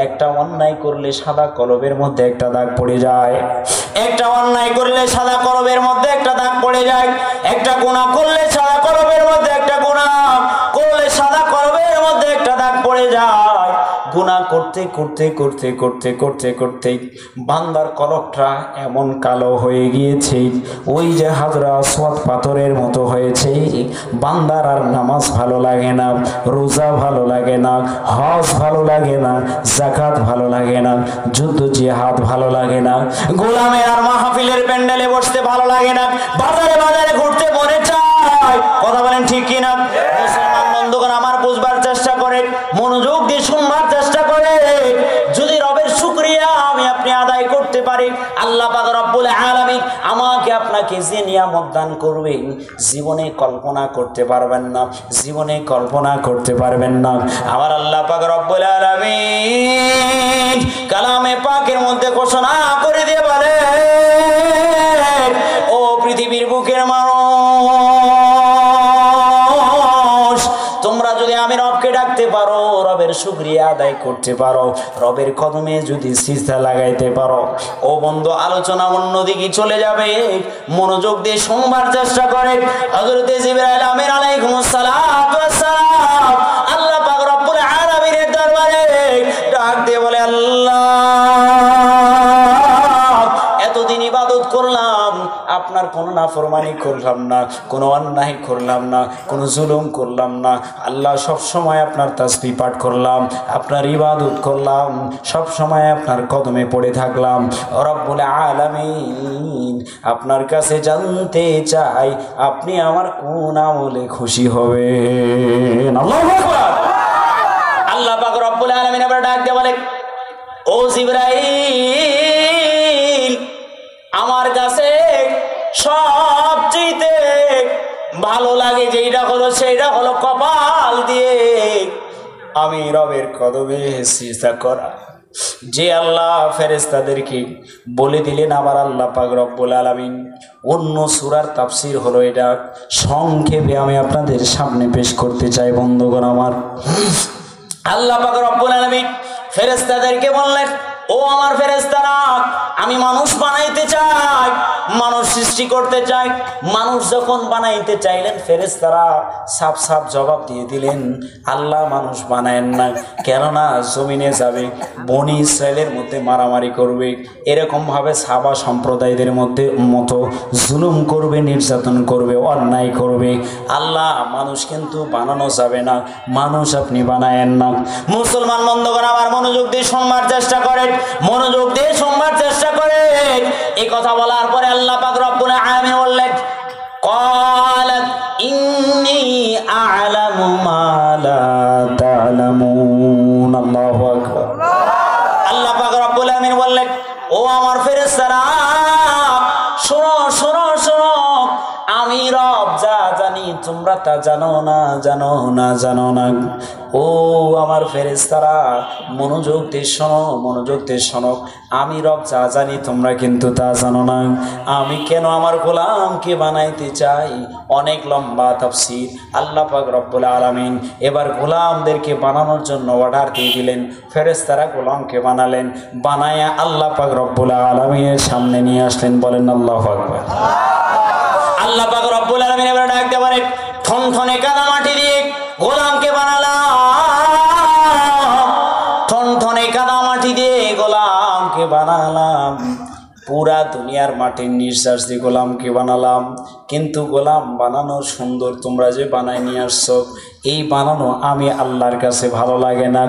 একটা অন্যায় করলে সাদা কলবের মধ্যে একটা দাগ পড়ে যায়। একটা অন্যায় করলে সাদা কলবের মধ্যে একটা দাগ পড়ে যায়। একটা গুনাহ করলে সাদা কলবের মধ্যে একটা গুনাহ করলে সাদা কলবের মধ্যে একটা দাগ পড়ে যায়। গুনাহ করতে করতে করতে করতে করতে করতে বান্দার কলবটা এমন কালো হয়ে গিয়েছে, ওই যে হাজরা আসওয়াদ পাথরের মতো হয়েছে। বান্দার আর নামাজ ভালো লাগে না, রোজা ভালো লাগে না, হজ ভালো লাগে না, যাকাত ভালো লাগে না, যুদ্ধ জিহাদ ভালো লাগে না, গোলামের আর মাহফিলের প্যান্ডেলে বসতে ভালো লাগে না, বাজারে বাজারে ঘুরতে মনে চায়। কথা বলেন ঠিক কিনা? মুসলমান বন্ধুগণ আমার বুঝবার চেষ্টা করে, মনোযোগ দিয়ে শুনবার চেষ্টা করে। যদি রবের শুকরিয়া আমি আপনি আদায় করতে পারি, আল্লাহ পাক রব্বুল আলামিন আমাকে আপনাকে যে নিয়ামত দান করবেন জীবনে কল্পনা করতে পারবেন না, জীবনে কল্পনা করতে পারবেন না। আমার আল্লাহ পাক রব্বুল আলামিন কালামে পাকের মধ্যে ঘোষণা করে দিয়ে বলে, ও পৃথিবীর বুকের মানুষ, তোমরা যদি আমি রবকে ডাকতে পারো, রবের শুকরিয়া আদায় করতে পারো, রবের কদমে যদি সিজদা লাগাইতে পারো, ও বন্ধু আলোচনা অন্যদিকে চলে যাবে। মনোযোগ দিয়ে শুনবার চেষ্টা করে। হযরতে জিবরাইল আমিন আলাইহিস সালাতু ওয়াস সালাম আল্লাহ পাক রব্বুল আলামিনের দরবারে ডাক দিয়ে বলে, আল্লাহ এতদিন ইবাদত করলাম, আপনার কোনো নাফরমানি করলাম না, কোনো অন্যায় করলাম না, কোনো জুলুম করলাম না। আল্লাহ সব সময় আপনার তাসবিহ পাঠ করলাম, আপনার ইবাদত করলাম, সব সময় আপনার কদমে পড়ে থাকলাম। রব্বুল আলামিন আপনার কাছে জানতে চাই আপনি আমার কোন আমলে খুশি হবেন। আল্লাহু আকবার। আল্লাহ পাক রব্বুল আলামিন আবার ডাক দিয়ে বলে, ও জিবরাইল, আমার কাছে সবচেয়ে ভালো লাগে যেটা হলো সেটা হলো কপাল দিয়ে আমি রবের কদমে সিজদা করা। যে আল্লাহ ফেরেশতাদেরকে বলে দিলেন আমার আল্লাহ পাক রব্বুল আলামিন, অন্য সূরার তাফসীর হলো এটা, সংক্ষেপে আমি আপনাদের সামনে পেশ করতে চাই বন্ধুগণ আমার। আল্লাহ পাক রব্বুল আলামিন ফেরেশতাদেরকে বললেন, ও আমার ফেরেশতারা, আমি মানুষ বানাইতে চাই, মানুষ সৃষ্টি করতে চাই। মানুষ যখন বানাইতে চাইলেন ফেরেশতারা সাফ সাফ জবাব দিয়ে দিলেন, আল্লাহ মানুষ বানায়েন না, কেননা জমিনে যাবে, বনি ইসরায়েলের মধ্যে মারামারি করবে, এরকম ভাবে সাবা সম্প্রদায়দের মধ্যে মতো জুলুম করবে, নির্যাতন করবে, অন্যায় করবে। আল্লাহ মানুষ কিন্তু বানানো যাবে না, মানুষ আপনি বানায়েন না। মুসলমান বন্ধুগণ আমার মনোযোগ দিয়ে শুনবার চেষ্টা করেন, মনোযোগ দিয়ে শুনবার চেষ্টা করে। এই কথা বলার পরে আল্লাহ পাক রব্বুল আলামিন বললেন, ক্বালাত ইন্নী আ'লামু মা লা তা'লামুন। আল্লাহু আকবার। আল্লাহ পাক রব্বুল আলামিন বললেন, ও আমার ফেরেশতারা, শোনো শোনো শোনো, আমি রব যা জানি তোমরা তা জানো না, জানো না, জানো না। ও আমার ফেরেশতারা মনোযোগ দিয়ে শোনো, মনোযোগ দিয়ে শোনো, আমি রব যা জানি তোমরা কিন্তু তা জানো না। আমি কেন আমার গোলামকে বানাইতে চাই, অনেক লম্বা তাফসীর। আল্লাহ পাক রব্বুল আলামিন এবার গোলামদেরকে বানানোর জন্য অর্ডার দিয়ে দিলেন। ফেরেশতারা গোলামকে বানালেন, বানায়া আল্লাহ পাক রব্বুল আলামিনের সামনে নিয়ে আসলেন। বলেন আল্লাহু আকবার। আল্লাহ পাক রব্বুল আলামিন এবার ডাক দিয়ে বলেন, ঠনঠনে কাদা মাটি দিয়ে গোলামকে বানালাম, ঠনঠনে কাদা মাটি দিয়ে গোলামকে বানালাম, পুরা দুনিয়ার মাটির নিঃশ্বাস দিয়ে গোলামকে বানালাম। কিন্তু গোলাম বানানো সুন্দর, তোমরা যে বানায় নিয়ে আসছো, এই বানানো আমি আল্লাহর কাছে ভালো লাগে না,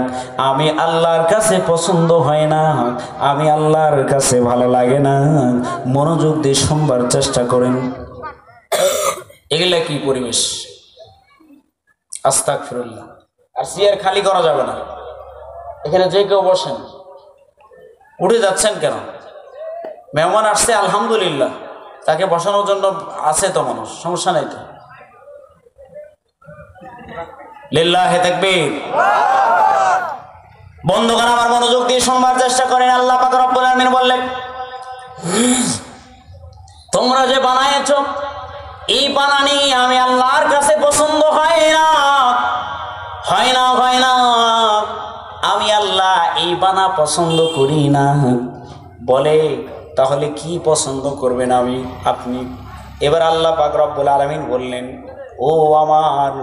আমি আল্লাহর কাছে পছন্দ হয় না, আমি আল্লাহর কাছে ভালো লাগে না। মনোযোগ দিয়ে শুনবার চেষ্টা করেন। এগুলা কি পরিবেশ? আস্তাগফিরুল্লাহ। আর চেয়ার খালি করা যাবে না, এখানে যে কেউ বসেন। উঠে যাচ্ছেন কেন? মেহমান আসছে আলহামদুলিল্লাহ, তাকে বসানোর জন্য আছে তো মানুষ, সমস্যা নাই তো। লিল্লাহি তাকবীর। বন্ধুগণ আমার মনোযোগ দিয়ে শুনবার চেষ্টা করেন। আল্লাহ পাক রব্বুল আলামিন বললেন, তোমরা যে বানায়েছো এই বানানি আমি আল্লাহর কাছে পছন্দ হয় না। আমি আল্লাহ এই বানা পছন্দ করি না। বলে তাহলে কি পছন্দ করবেন আপনি? এবার আল্লাহ পাক রব্বুল আলামিন বললেন, ও আমার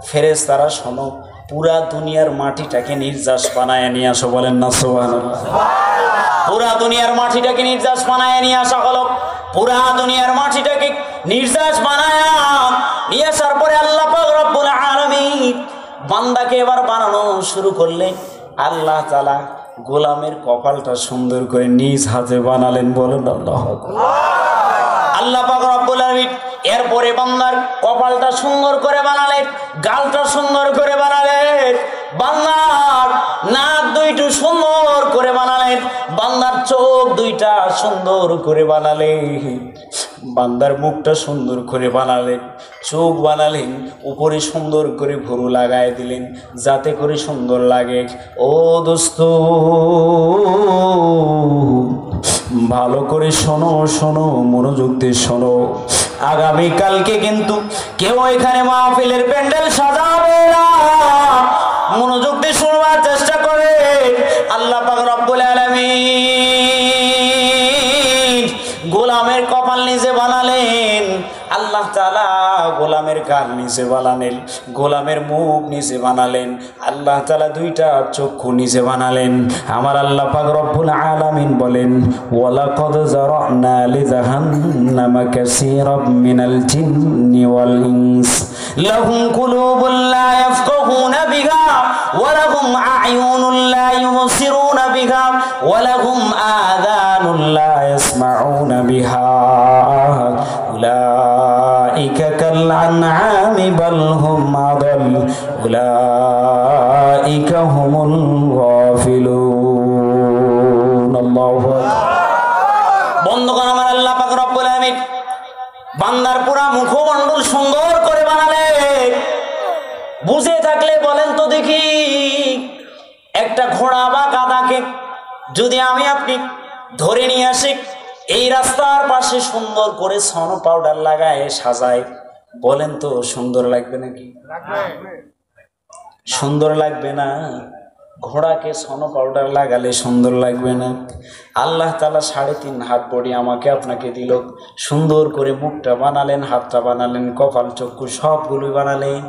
ফেরেশতারা শোনো, পুরা দুনিয়ার মাটিটাকে নির্যাস বানায় নিয়ে আসো। বলেন না সুবহানাল্লাহ। পুরা দুনিয়ার মাটিটাকে নির্যাস বানায় নিয়ে আসা হলো। পুরা দুনিয়ার মাটিটাকে নির্যাস বানায় নিয়ে আসার পরে আল্লাহ পাক রব্বুল আলামিন বান্দাকে এবার বানানো শুরু করলেন। আল্লাহ তাআলা গোলামের কপালটা সুন্দর করে নিজ হাতে বানালেন। বলেন আল্লাহু আকবার। আল্লাহ পাক রব্বুল আলামিন এরপরে বান্দার কপালটা সুন্দর করে বানালেন, গালটা সুন্দর করে বানালেন, বান্দার নাক দুইটা সুন্দর করে বানালেন, বান্দার চোখ দুইটা সুন্দর করে বানালেন, বান্দার মুখটা সুন্দর করে বানালেন, চোখ বানালেন, উপরে সুন্দর করে ভুরু লাগায় দিলেন যাতে করে সুন্দর লাগে। ও দোস্ত ভালো করে শোনো, মনোযোগ দিয়ে শোনো। আগামীকালকে কিন্তু কেউ এখানে মাহফিলের প্যান্ডেল সাজাবে না। মনোযোগ দিয়ে শুনবার চেষ্টা করে। আল্লাহ পাক রব্বুল আলামিন গোলামের কপাল নিজে বানালেন। আল্লাহ তাআলা গোলামের গাল নিজে বানালেন, গোলামের মুখ নিজে বানালেন, আল্লাহ তাআলা দুইটা চক্ষু নিজে বানালেন। আমার আল্লাহ পাক রব্বুল আলামিন বলেন, ওয়ালাকাদ যারানা লিজাহান্নামা কাসীরাম মিনাল জিন্নি ওয়াল ইনস লাহুম কুলুবুন লা ইয়াফকাহুনা বিহা ওয়া লাহুম আ'য়ুনুন লা ইউবসিরুনা বিহা ওয়া লাহুম আযানুন লা ইয়াসমাউনা বিহা উলাইকা কাল আনআমি বাল হুম আদাল উলাইকা হুমুল গাফিলুন। আল্লাহু আকবার। বন্ধুগণ আমার আল্লাহ পাক রব্বুল আলামিন বান্দার পুরা মুখমণ্ডল সুন্দর করে বানালেন। বুঝে থাকলে বলেন তো দেখি, একটা ঘোড়া বা গাধাকে যদি আমি আপনি ধরে নিয়ে আসি, এই রাস্তার পাশে সুন্দর করে সন পাউডার লাগায় সাজায়, বলেন তো সুন্দর লাগবে নাকি? সুন্দর লাগবে না। ঘোড়াকে সন পাউডার লাগালে সুন্দর লাগবে না। আল্লাহ তাআলা 3.5 হাত বডি আমাকে আপনাকে দিল, সুন্দর করে মুখটা বানালেন, হাতটা বানালেন, কপাল চক্ষু সবগুলো বানালেন।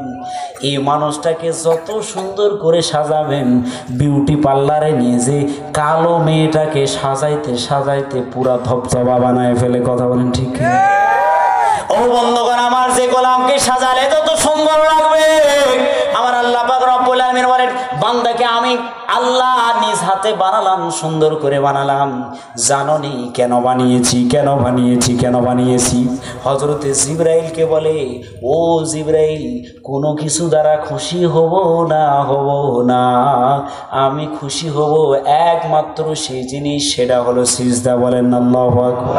এই মানুষটাকে যত সুন্দর করে সাজাবেন, বিউটি পার্লারে নিয়ে যে কালো মেয়েটাকে সাজাইতে সাজাইতে পুরা ধবধবা বানায় ফেলে। কথা বলেন ঠিক? ও বন্ধুগণ আমার, যে গোলামকে সাজালে তত সুন্দর লাগবে। আমার আল্লাহ পাক রব্বুল আলামিন বলেন, বান্দাকে আমি আল্লাহ নিজ হাতে বানালাম, সুন্দর করে বানালাম। জানোনি কেন বানিয়েছি? হযরতে জিবরাইলকে বলে, ও জিবরাইল, কোনো কিছু দ্বারা খুশি হব না, আমি খুশি হব একমাত্র সেই জিনিস, সেটা হলো সিজদা। বলেন আল্লাহু আকবার।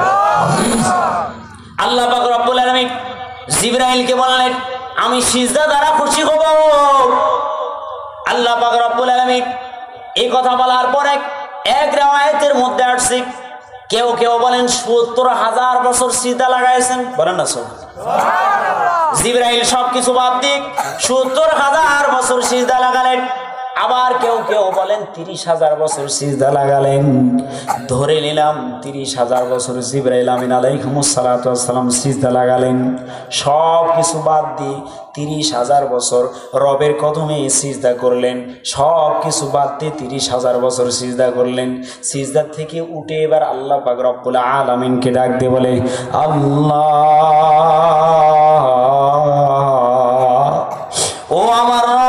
আল্লাহ পাক রব্বুল আলামিন জিবরাইলকে বললেন, আমি সিজদা দ্বারা খুশি হব। আল্লাহ পাক রব্বুল আলামিন এই কথা বলার পরে এক riwayat-এর মধ্যে আসছে, কেউ বলেন ৭০,০০০ বছর সিজদা লাগাইছেন। বলেন না সুবহানাল্লাহ। জিবরাইল সবকিছু বাদ দিয়ে ৭০,০০০ বছর সিজদা লাগালেন। আবার কেউ বলেন ৩০,০০০ বছর সিজদা লাগালেন। ধরে নিলাম ৩০,০০০ বছর জিবরাইল আমিন আলাইহিমুস সালাতু ওয়াস সালাম সিজদা লাগালেন। সব কিছু বাদ দিয়ে ৩০,০০০ বছর রবের কদমে সিজদা করলেন। সব কিছু বাদ দিয়ে ৩০,০০০ বছর সিজদা করলেন। সিজদা থেকে উঠে এবার আল্লাহ পাক রব্বুল আলামিনকে ডাক দিয়ে বলে, আল্লাহ, ও আমার রব,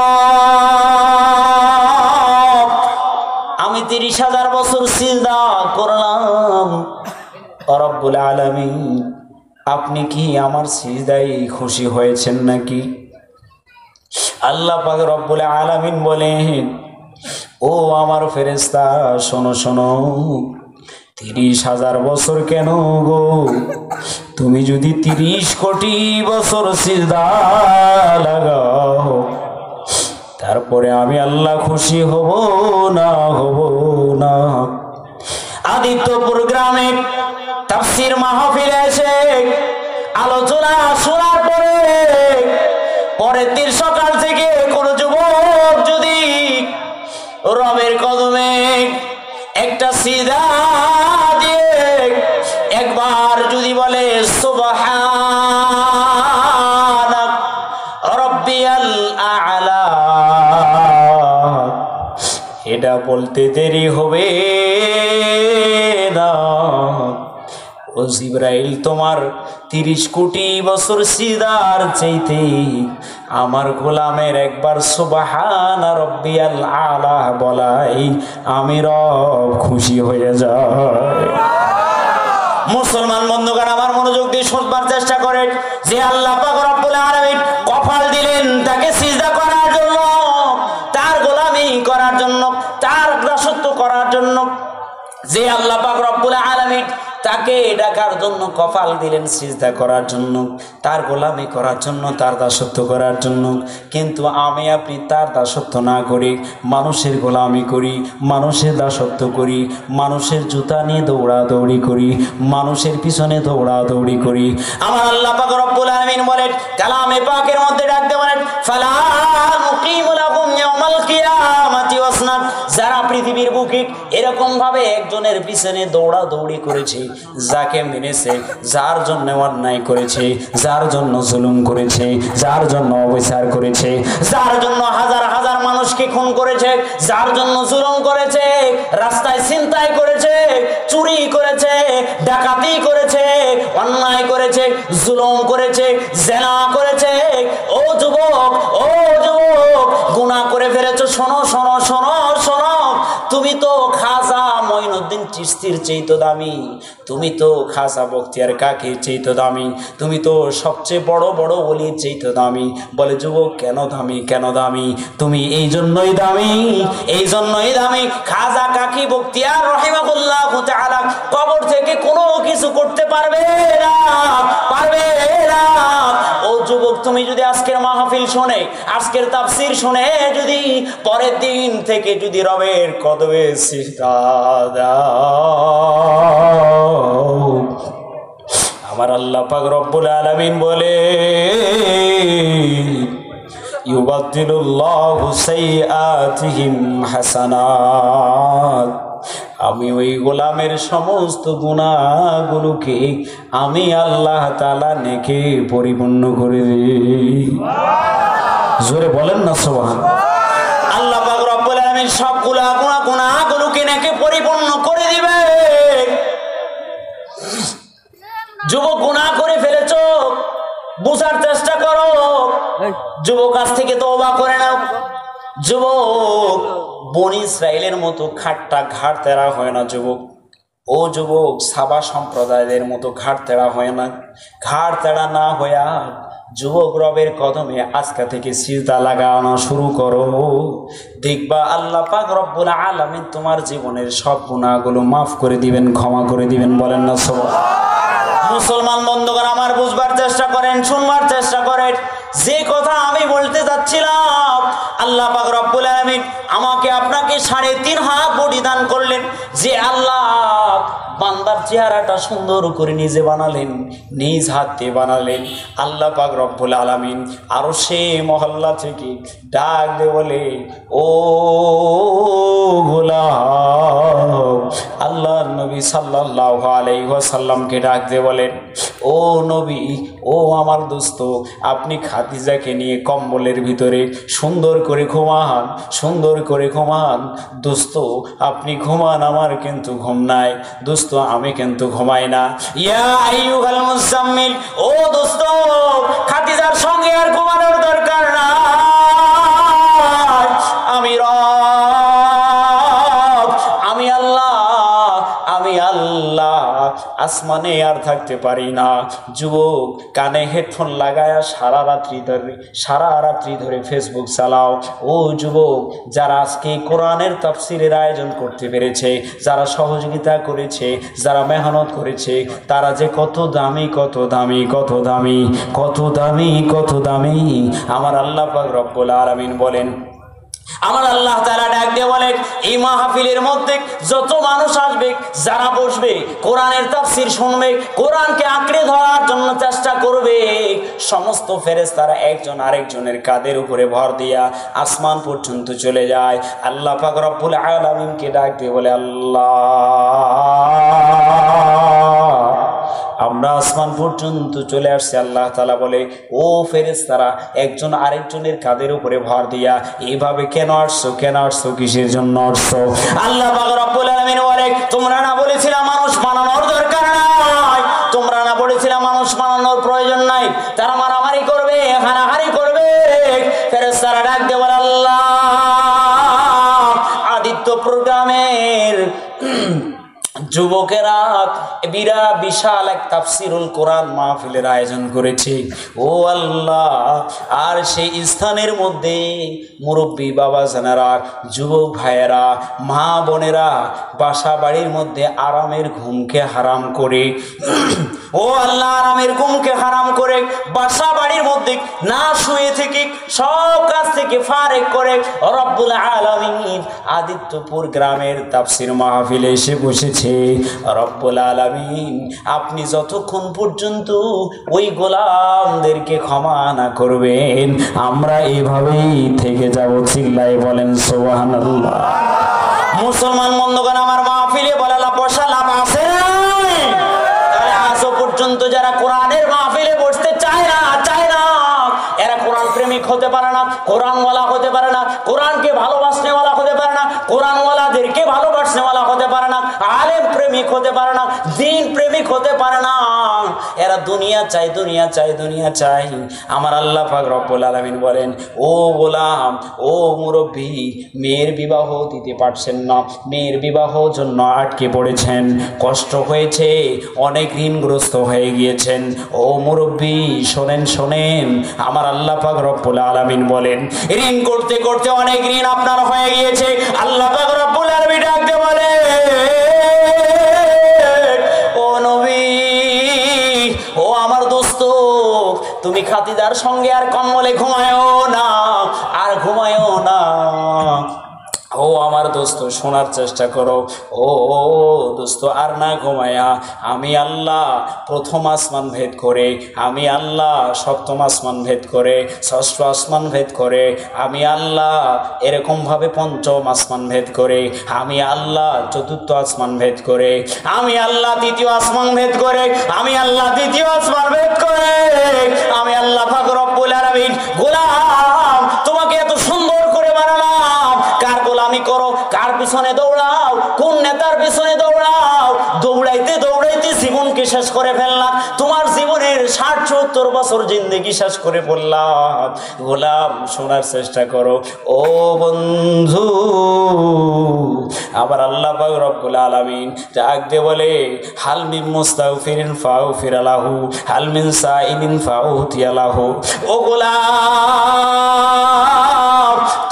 আমি ৩০,০০০ বছর সিজদা করলাম। রব্বুল আলামিন, আপনি কি আমার সিজদায় খুশি হয়েছেন নাকি? আল্লাহ পাক রব্বুল আলামিন বলেন, ও আমার ফেরেশতা, শোনো, ৩০,০০০ বছর কেন গো, তুমি যদি 30 কোটি বছর সিজদা লাগাও তারপরে আমি আল্লাহ খুশি হব না হব না। আদিত্যপুর গ্রামে তাফসীর মাহফিলে এসে আলোচনা শোনার পরের দিন সকাল থেকে কোন যুবক যদি রবের কদমে একটা সিজদা দিয়ে একবার যদি বলে সুবহানাক রাব্বিয়াল আ'লা, এটা বলতে দেরি হবে না। ও জিবরাইল, তোমার 30 কোটি বছর সিজদার চাইতে আমার গোলামের একবার সুবহানা রাব্বিয়াল আ'লা বলাই আমি রব খুশি হয়ে যায়। মুসলমান বন্ধুগণ, আমার মনোযোগ দিয়ে শুনবার চেষ্টা করেন যে আল্লাহ পাক রব্বুল আলামিন কপাল দিলেন তাকে সিজদা করার জন্য, তার গোলামি করার জন্য, তার দাসত্ব করার জন্য। যে আল্লাহ পাক রব্বুল আলামিন তাকে ডাকার জন্য কপাল দিলেন সিজদা করার জন্য, তার গোলামি করার জন্য, তার দাসত্ব করার জন্য। কিন্তু আমি আপনি তার দাসত্ব না করি মানুষের গোলামি করি, মানুষের দাসত্ব করি, মানুষের জুতা নিয়ে দৌড়াদৌড়ি করি, মানুষের পিছনে দৌড়াদৌড়ি করি। আমার আল্লাহ পাক রব্বুল আলামিন বলেন কালামে পাকের মধ্যে ডাকতে বলেন ফালা নুকিমু লাকুম ইয়াউমাল কিয়ামাতি ওয়াসনাত, যারা পৃথিবীর বুকে এরকম ভাবে একজনের পিছনে দৌড়াদৌড়ি করেছে, যাকে মেনেছে, যার জন্য অন্যায় করেছে, যার জন্য জুলুম করেছে, যার জন্য অবিচার করেছে, যার জন্য হাজার হাজার মানুষকে খুন করেছে, যার জন্য জুলুম করেছে, রাস্তায় ছিনতাই করেছে, চুরি করেছে, ডাকাতি করেছে, অন্যায় করেছে, জুলুম করেছে, জেনা করেছে। ও যুবক, ও যুবক, গুনাহ করে ফেলেছো, শোনো শোনো শোনো শোনো, তুমি তো খাজা মঈনুদ্দিন চিশতির চাইতে দামি, তুমি তো খাজা বখতিয়ার কাকির চাইতে দামি, তুমি তো সবচেয়ে বড় বড় ওলির চাইতে দামি। বলে যুবক, কেন দামি, কেন দামি? তুমি এই জন্যই দামি, এই জন্যই দামি। খাজা কাকি বখতিয়ার রাহিমাহুল্লাহু তাআলা কবর থেকে কোনো কিছু করতে পারবে না, পারবে না। ও যুবক, তুমি যদি আজকের মাহফিল শুনে, আজকের তাফসীর শুনে যদি পরের দিন থেকে যদি রবের কদমে সিজদা দাও, আমার আল্লাহ পাক রব্বুল আলামিন বলে ইউবাদদিলুল্লাহু সাইয়্যাতিহিম হাসানাত, আমি ওই গোলামের সমস্ত গুনাহগুলোকে আমি আল্লাহ তাআলা নেকে পরিপূর্ণ করে দিই। জোরে বলেন না সুবহানাল্লাহ। আল্লাহ পাক রব্বুল আলামিন সবগুলা গুনাহগুলোকে নেকে পরিপূর্ণ করে দিবে। যুবক, গুনাহ করে ফেলেছো, বুঝার চেষ্টা করো। যুবক, আজ থেকে তওবা করে নাও। যুবক, বনি ইসরাইলের মতো খাট্টা ঘাড় তেরা হয় না যুবক। ও যুবক, সাবা সম্প্রদায়ের মতো ঘাড় তেরা হয় না। ঘাড় তেরা না হইয়া যুবক রবের কদমে আজকে থেকে সিজদা লাগানো শুরু করো। দেখবা আল্লাহ পাক রব্বুল আলামিন তোমার জীবনের সব গুনাহগুলো মাফ করে দিবেন, ক্ষমা করে দিবেন। বলেন না সুবহানাল্লাহ। মুসলমান বন্ধুগণ, আমার বুঝবার চেষ্টা করেন, শুনবার চেষ্টা করেন। যে কথা আমি বলতে যাচ্ছিলাম, আল্লাহ পাক রব্বুল আলামিন আমাকে আপনাকে 3.5 হাত বডি দান করলেন। যে আল্লাহ বান্দার চেহারাটা সুন্দর করে নিজে বানালেন, নিজ হাতে বানালেন। আল্লাহ পাক রব্বুল আলামিন আরশে মহল্লা থেকে ডাক দিয়ে বলে, ও গোলাম, আল্লাহ নবী সাল্লাল্লাহু আলাইহি ওয়াসাল্লামকে ডাক দিয়ে বলেন, ও নবী, ও আমার দোস্ত, আপনি খাদিজাকে নিয়ে কম্বলের ভিতরে সুন্দর করে ঘুমান, সুন্দর করে ঘুমান। দোস্ত, আপনি ঘুমান, আমার কিন্তু ঘুম নাই। দোস্ত, আমি কিন্তু ঘুমাই না। ইয়া আইয়ুহাল মুজাম্মিল, ও দোস্ত, খাদিজার সঙ্গে আর ঘুমানোর দরকার নাই। আমি রব, আমি আল্লাহ, আমি আল্লাহ আসমানে আর থাকতে পারি না। যুবক, কানে হেডফোন লাগায়া সারা রাত্রি ধরে ফেসবুক চালাও। ও যুবক, যারা আজকে কোরআনের তাফসীরের আয়োজন করতে পেরেছে, যারা সহযোগিতা করেছে, যারা মেহনত করেছে, তারা যে কত দামি, কত দামি, কত দামি, কত দামি, কত দামি। আমার আল্লাহ পাক রব্বুল আলামিন বলেন আমার আল্লাহ তাআলা ডাক দিয়ে বলেন, এই মাহফিলের মধ্যে যত মানুষ আসবে, যারা বসবে, কোরআনের তাফসীর শুনবে, কোরআনকে আঁকড়ে ধরার জন্য চেষ্টা করবে, সমস্ত ফেরেশতারা একজন আরেকজনের কাঁধের উপরে ভর দিয়া আসমান পর্যন্ত চলে যায়। আল্লাহ পাক রব্বুল আলামিনকে ডাক দিয়ে বলে, আল্লাহ, আমরা আসমান পর্যন্ত চলে আসছি। আল্লাহ তাআলা বলে, ও ফেরেশতারা, একজন আরেকজনের কাঁধের উপরে ভর দিয়া এইভাবে কেন আসছো, কেন আসছো, কিসের জন্য আসছো? আল্লাহ পাক রব্বুল আলামিন বলে, তোমরা না বলেছিলা মানুষ বানানোর দরকার নাই, তোমরা না বলেছিলা মানুষ বানানোর প্রয়োজন নাই, তারা মারামারি করবে, হানাহানি করবে। ফেরেশতারা ডাক দিয়ে বলে, আল্লাহ, আদিত্য প্রোগ্রামের যুবকেরা বিশাল এক তাফসিরুল কোরআন মাহফিলের আয়োজন করেছে। ও আল্লাহ, আর সেই স্থানের মধ্যে মুরব্বী বাবা জানারা, যুবক ভাইয়েরা, মা বোনেরা বাসা বাড়ির মধ্যে আরামের ঘুমকে হারাম করে, ও আল্লাহ, আরামের ঘুমকে হারাম করে বাসা বাড়ির মধ্যে না শুয়ে থেকে সব কাজ থেকে ফারেক করে রব্বুল আলামিন আদিত্যপুর গ্রামের তাফসির মাহফিলে এসে বসেছে। রব্বুল আলামিন, আপনি যতক্ষণ পর্যন্ত ওই গোলামদেরকে ক্ষমা না করবেন, আমরা এইভাবেই থেকে যাব। চিল্লায় বলেন সুবহানাল্লাহ। মুসলমান বন্ধুগণ, আমার মাহফিলে বলা বসা লাভ আছে না? তাহলে আজও পর্যন্ত যারা কোরআনের মাহফিলে বসতে চায় না, এরা কোরআন প্রেমিক হতে পারে না, কোরআনওয়ালা হতে পারে না, কোরআনকে ভালোবাসনেওয়ালা হতে পারে না, কোরআনওয়ালাদেরকে ভালোবাসনেওয়ালা হতে পারে না, আলেম প্রেমিক হতে পারে না, দ্বীন প্রেমিক হতে পারে না। এরা দুনিয়া চাই, দুনিয়া চাই, দুনিয়া চাই। আমার আল্লাহ পাক রব্বুল আলামিন বলেন, ও গোলাম, ও মুরব্বী, মেয়ের বিবাহ দিতে পারছেন না, মেয়ের বিবাহ জন্য আটকে পড়েছেন, কষ্ট হয়েছে, অনেক ঋণগ্রস্ত হয়ে গিয়েছেন। ও মুরব্বী, শোনেন, শোনেন, আমার আল্লাহ পাক রব্বুল আলামিন বলেন, ঋণ করতে করতে অনেক ঋণ আপনার হয়ে গিয়েছে। আল্লাহ পাক রব্বুল আলামিন ডাকতে বলে, ও নবী, ও আমার দোস্ত, তুমি খাদিজার সঙ্গে আর কম্বলে ঘুমায়ও না, আর ঘুমায়ও না। ও আমার দোস্ত, শোনার চেষ্টা করো। ও দোস্ত, আর না ঘুমায়া আমি আল্লাহ প্রথম আসমান ভেদ করে, আমি আল্লাহ সপ্তম আসমান ভেদ করে, ষষ্ঠ আসমান ভেদ করে, আমি আল্লাহ এরকমভাবে পঞ্চম আসমান ভেদ করে, আমি আল্লাহ চতুর্থ আসমান ভেদ করে, আমি আল্লাহ তৃতীয় আসমান ভেদ করে, আমি আল্লাহ দ্বিতীয় আসমান ভেদ করে, আমি আল্লাহ পাক রব্বুল আলামিন গোলাম তোমাকে এত সুন্দর করে বানালাম। কার গোলামি করো, কার পিছনে দৌড়াও, কোন নেতার পিছনে দৌড়াও, দৌড়াইতে দৌড়াইতে জীবনকে শেষ করে ফেললাম, তোমার জীবনের 60-70 বছর জিন্দেগি শেষ করে পড়লাম। গোলাম, শোনার চেষ্টা করো। ও বন্ধু, আবার আল্লাহ পাক রব্বুল আলামিন ডাক দিয়ে বলে, হাল মিন মুস্তাগফিরিন ফাগফির লাহু, হাল মিন সাইলিন ফাউতিয়া লাহু। ও গোলাম,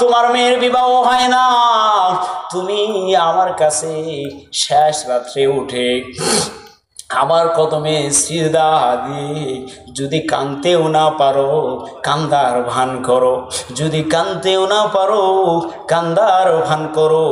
তোমার মেয়ের বিবাহ হয় না, তুমি আমার কাছে শেষ রাত্রে উঠে আমার কদমে সিজদা দিয়ে যদি কাঁদতেও না পারো, কান্দার ভান করো, যদি কাঁদতেও না পারো, কান্দার ভান করো।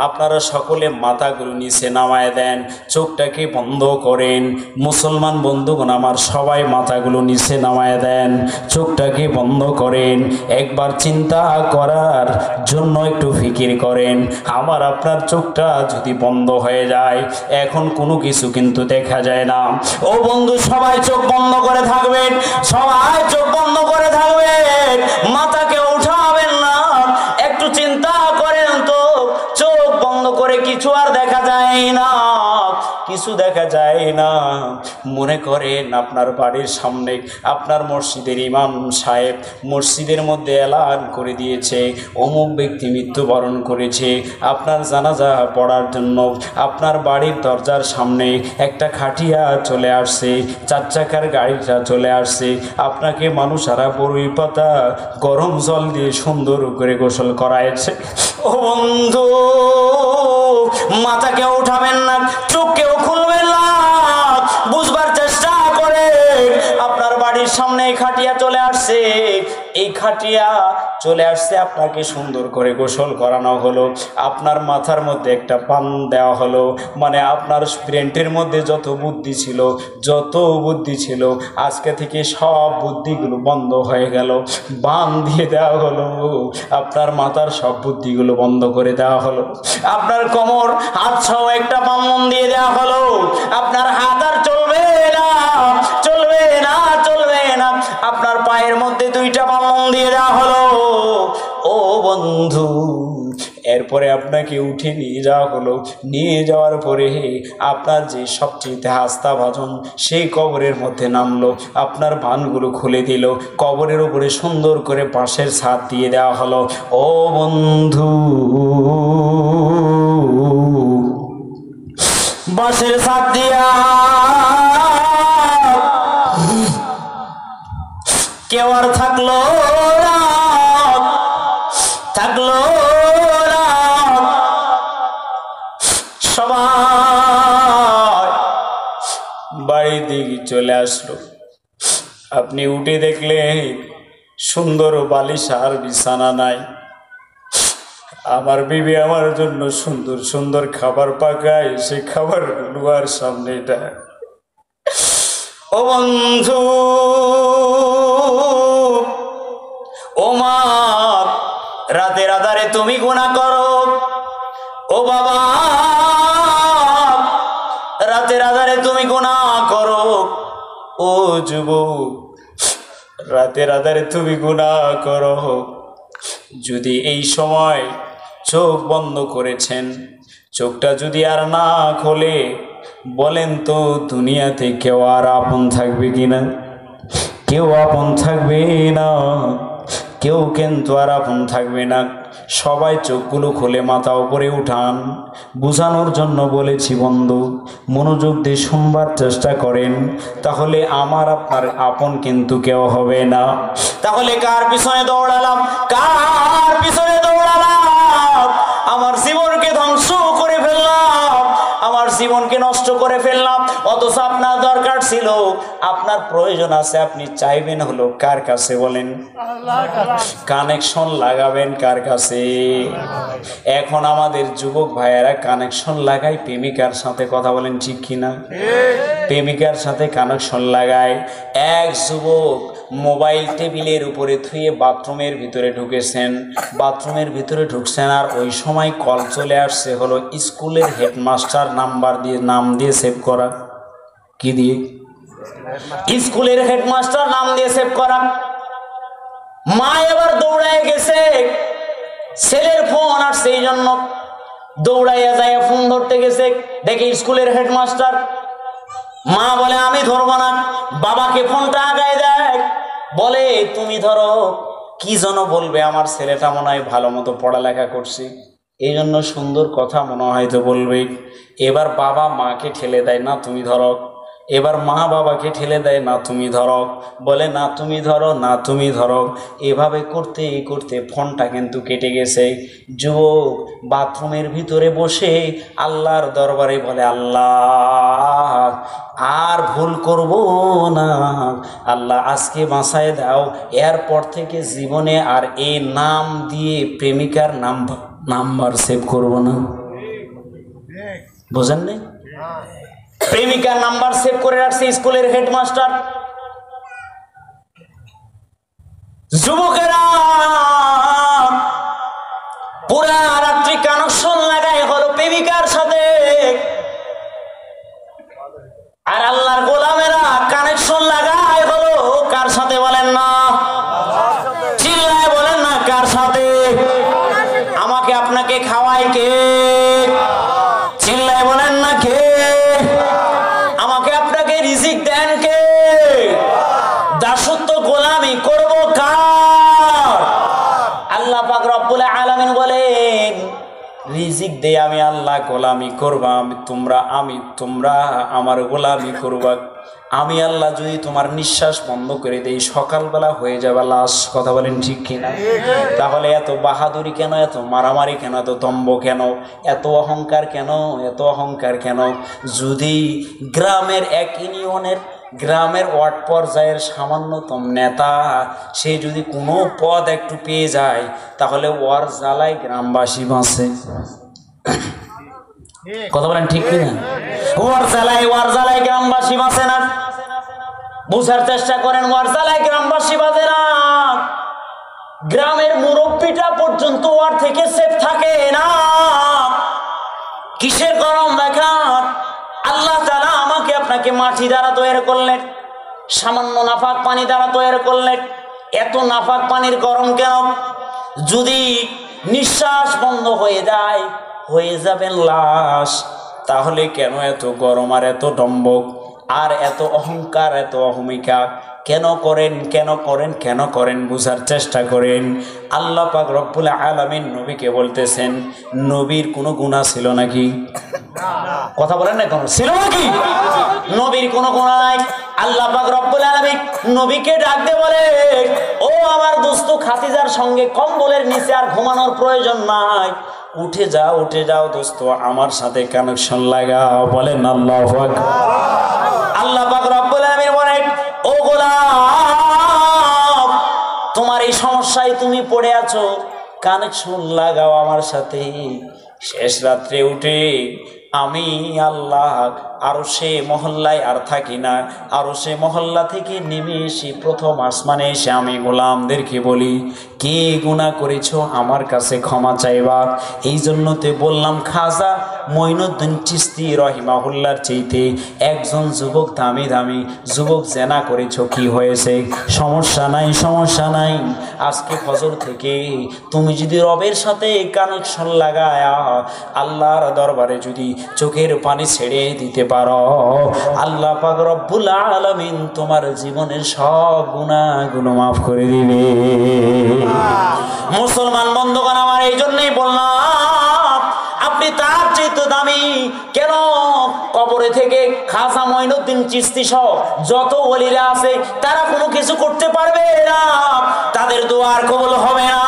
আপনারা সকলে মাথাগুলো নিচে নামায় দেন, চোখটাকে বন্ধ করেন। মুসলমান বন্ধুগণ আমার, সবাই মাথাগুলো নিচে নামায় দেন, চোখটাকে বন্ধ করেন। একবার চিন্তা করার জন্য একটু ফিকির করেন। আমার আপনার চোখটা যদি বন্ধ হয়ে যায়, এখন কোনো কিছু কিন্তু দেখা যায় না। ও বন্ধু, সবাই চোখ বন্ধ করে থাকবেন, সবাই চোখ বন্ধ করে থাকবেন, মাথাকে উঠাবেন না। একটু চিন্তা করেন তো, চোখ বন্ধ করে কিছু আর দেখা যায় না, কিছু দেখা যায় না। মনে করেন আপনার বাড়ির সামনে আপনার মসজিদের ইমাম সাহেব মসজিদের মধ্যে এলান করে দিয়েছে, অমুক ব্যক্তি মৃত্যুবরণ করেছে। আপনার জানাজা পড়ার জন্য আপনার বাড়ির দরজার সামনে একটা খাটিয়া চলে আসছে, 4 চাকার গাড়িটা চলে আসছে, আপনাকে মানুষারা বড়ই পাতা গরম জল দিয়ে সুন্দর করে গোসল করাইছে। ও বন্ধু, মাথাকে উঠাবেন না, চোখকেও খুলবেন না, বুঝবার চেষ্টা করে। আপনার বাড়ির সামনে খাটিয়া চলে আসছে, এই খাটিয়া চলে আসছে, আপনাকে সুন্দর করে গোসল করানো হলো, আপনার মাথার মধ্যে একটা পান দেওয়া হলো, মানে আপনার ব্রেনটির মধ্যে যত বুদ্ধি ছিল আজকে থেকে সব বুদ্ধিগুলো বন্ধ হয়ে গেল, বান দিয়ে দেওয়া হলো, আপনার মাথার সব বুদ্ধিগুলো বন্ধ করে দেওয়া হলো, আপনার কোমর হাত সহ একটা বান্ধন দিয়ে দেওয়া হলো, আপনার হাত আর চলবে না, আপনার পায়ের মধ্যে দুইটা বান্ধন দিয়ে দেওয়া হলো। ও বন্ধু, এরপরে আপনাকে উঠে নিয়ে যাওয়া হলো, নিয়ে যাওয়ার পরে আপনার যে সবচেয়ে হাস্তা ভাজন সেই কবরের মধ্যে নামলো, আপনার ভানগুলো খুলে দিল, কবরের উপরে সুন্দর করে বাঁশের ছাদ দিয়ে দেওয়া হলো। ও বন্ধু, বাঁশের ছাদ দিয়া কেউ আর থাকলো না, সবাই বাড়ির দিকে চলে আসলো। আপনি উঠে দেখলেন সুন্দর বালিশ আর বিছানা নাই। আমার বিবি আমার জন্য সুন্দর সুন্দর খাবার পাকায়, সে খাবারগুলো আর সামনে এটা। ও বন্ধু, ও মা, রাতের আধারে তুমি গুনাহ করো। ও বাবা, রাতের আধারে তুমি গুনাহ করো। ও যুবক, রাতের আধারে তুমি গুনাহ করো। যদি এই সময় চোখ বন্ধ করেছেন, চোখটা যদি আর না খোলে, বলেন তো দুনিয়াতে কেউ আর আপন থাকবে কিনা? কেউ আপন থাকবে না, কেউ কিন্তু আর আপন থাকবে না। সবাই চোখগুলো খুলে মাথা উপরে উঠান। বোঝানোর জন্য বলেছি বন্ধু, মনোযোগ দিয়ে শুনবার চেষ্টা করেন, তাহলে আমার আপনার আপন কিন্তু কেউ হবে না। তাহলে কার পিছনে দৌড়ালাম, কার পিছনে দৌড়ালাম? আমার জীবনকে ধ্বংস করে ফেললাম, আমার জীবনকে নষ্ট করে ফেললাম। অথচ আপনার দরকার ছিল, আপনার প্রয়োজন আছে, আপনি চাইবেন হলো কার কাছে বলেন? কানেকশন লাগাবেন কার কাছে? এখন আমাদের যুবক ভাইয়েরা কানেকশন লাগায় প্রেমিকার সাথে, কথা বলেন ঠিক কিনা? প্রেমিকার সাথে কানেকশন লাগায়। এক যুবক মোবাইল টেবিলের উপরে থুয়ে বাথরুমের ভিতরে ঢুকেছেন, বাথরুমের ভিতরে ঢুকছেন, আর ওই সময় কল চলে আসছে হলো স্কুলের হেডমাস্টার নাম্বার দিয়ে, নাম দিয়ে সেভ করা। কি দিয়ে? স্কুলের হেডমাস্টার নাম দিয়ে সেভ করা। মা এবার দৌড়ায় গেছে, ছেলের ফোন আসছে, এই জন্য দৌড়াইয়া যায় ফোন ধরতে গেছে, দেখে স্কুলের হেডমাস্টার। মা বলে আমি ধরবো না, বাবাকে ফোনটা আগায় দেয়, বলে তুমি ধরো, কি যেন বলবে, আমার ছেলেটা মনে হয় ভালো মতো পড়ালেখা করছে, এই জন্য সুন্দর কথা মনে হয় তো বলবে। এবার বাবা মাকে ঠেলে দেয়, না তুমি ধরো। এবার মা বাবাকে ঠেলে দেয়, না তুমি ধরো, বলে না তুমি ধরো, না তুমি ধরো। এভাবে করতে করতে ফোনটা কিন্তু কেটে গেছে। যুবক বাথরুমের ভিতরে বসে আল্লাহর দরবারে বলে, আল্লাহ আর ভুল করব না, আল্লাহ আজকে বাঁচায় দাও, এরপর থেকে জীবনে আর এই নাম দিয়ে প্রেমিকার নাম্বার সেভ করব না। বোঝেন নাই? প্রেমিকার নাম্বার সেভ করে রাখছে স্কুলের হেডমাস্টার। যুবকেরা পুরা রাত্রি কানেকশন লাগায় হলো প্রেমিকার সাথে, আর আল্লাহর গোলামেরা কানেকশন লাগায় হলো কার সাথে বলেন না? চিল্লায় বলেন না কার সাথে? আমাকে আপনাকে খাওয়ায় কে? চিল্লায় বলেন না কে? আমাকে আপনাকে রিজিক দেন কে? দাসত্ব গোলামি করব কার? আল্লাহ পাক রব্বুল আলামিন বলেন, রিজিক দে আমি আল্লাহ, গোলামি করবা তোমরা আমার গোলামি করবা। আমি আল্লাহ যদি তোমার নিঃশ্বাস বন্ধ করে দেই, সকালবেলা হয়ে যাবে লাশ। কথা বলেন ঠিক কিনা? তাহলে এত বাহাদুরি কেন, এত মারামারি কেন, এত দম্ভ কেন, এত অহংকার কেন, এত অহংকার কেন? যদি গ্রামের এক ইউনিয়নের গ্রামের ওয়ার্ড পর্যায়ের সামান্যতম নেতা, সে যদি কোনো পদ একটু পেয়ে যায় তাহলে ওর জ্বালায় গ্রামবাসী বাঁচে। কথা বলেন ঠিক কিনা? ওর জ্বালায় গ্রামবাসী বাঁচে না। বুঝার চেষ্টা করেন, ওর জ্বালায় গ্রামবাসী বাঁচে না। গ্রামের মুরব্বীটা পর্যন্ত ওর থেকে সেফ থাকে না। কিসের গরম দেখান? আল্লাহ তাআলা আমাকে আপনাকে মাটি দ্বারা তৈরি করলেন, সামান্য নাফাক পানি দ্বারা তৈরি করলেন। এত নাফাক পানির গরম কেন? যদি নিঃশ্বাস বন্ধ হয়ে যায়, হয়ে যাবেন লাশ, তাহলে কেন এত গরম আর এত ডম্বক আর এত অহংকার, এত অহমিকা কেন করেন? কেন করেন? কেন করেন? বুঝার চেষ্টা করেন। আল্লাহ পাক রব্বুল আলামিন নবীকে বলতেছেন, নবীর কোনো গুনাহ ছিল নাকি? কথা বলেন না, কোন ছিল নাকি? নবীর কোনো গুনাহ নাই। আল্লাহ পাক রব্বুল আলামিন নবীকে ডাক দিয়ে বলে, ও আমার দোস্ত খাদিজার সঙ্গে কম্বলের নিচে আর ঘুমানোর প্রয়োজন নাই, উঠে যাও, উঠে যাও দোস্ত, আমার সাথে কানেকশন লাগাও। বলেন আল্লাহু আকবার। আল্লাহ পাক রব্বুল আলামিন বলেন, ও গোলাম, তোমার এই সমস্যায় তুমি পড়ে আছো, কানেকশন লাগাও আমার সাথে। শেষ রাত্রে উঠে আমি আল্লাহ আরো সে মহল্লায় আর থাকি না, আরো সে মহল্লা থেকে নেমে এসে প্রথম আসমানে এসে আমি গোলামদেরকে বলি, কে গুনাহ করেছো আমার কাছে ক্ষমা চাইবা। এই জন্যতে বললাম, খাজা মঈনুদ্দিন চিশতি রহিমাহুল্লার চাইতে একজন যুবক দামি দামি যুবক জেনা করেছো, কি হয়েছে? সমস্যা নাই, সমস্যা নাই। আজকে ফজর থেকে তুমি যদি রবের সাথে কানেকশন লাগায়া আল্লাহর দরবারে যদি চোখের পানি ছেড়ে দিতে পারো, আল্লাহ পাক রব্বুল আলামিন তোমার জীবনের সব গুনাহগুলো মাফ করে দিবে। মুসলমান বন্ধুগণ আমার, এই জন্যই বললাম, আপনি তার চেয়ে দামি কেন? কবরে থেকে খাজা মঈনুদ্দিন চিশতি সহ যত ওলিরা আছে তারা কোনো কিছু করতে পারবে না, তাদের দোয়ার কবুল হবে না।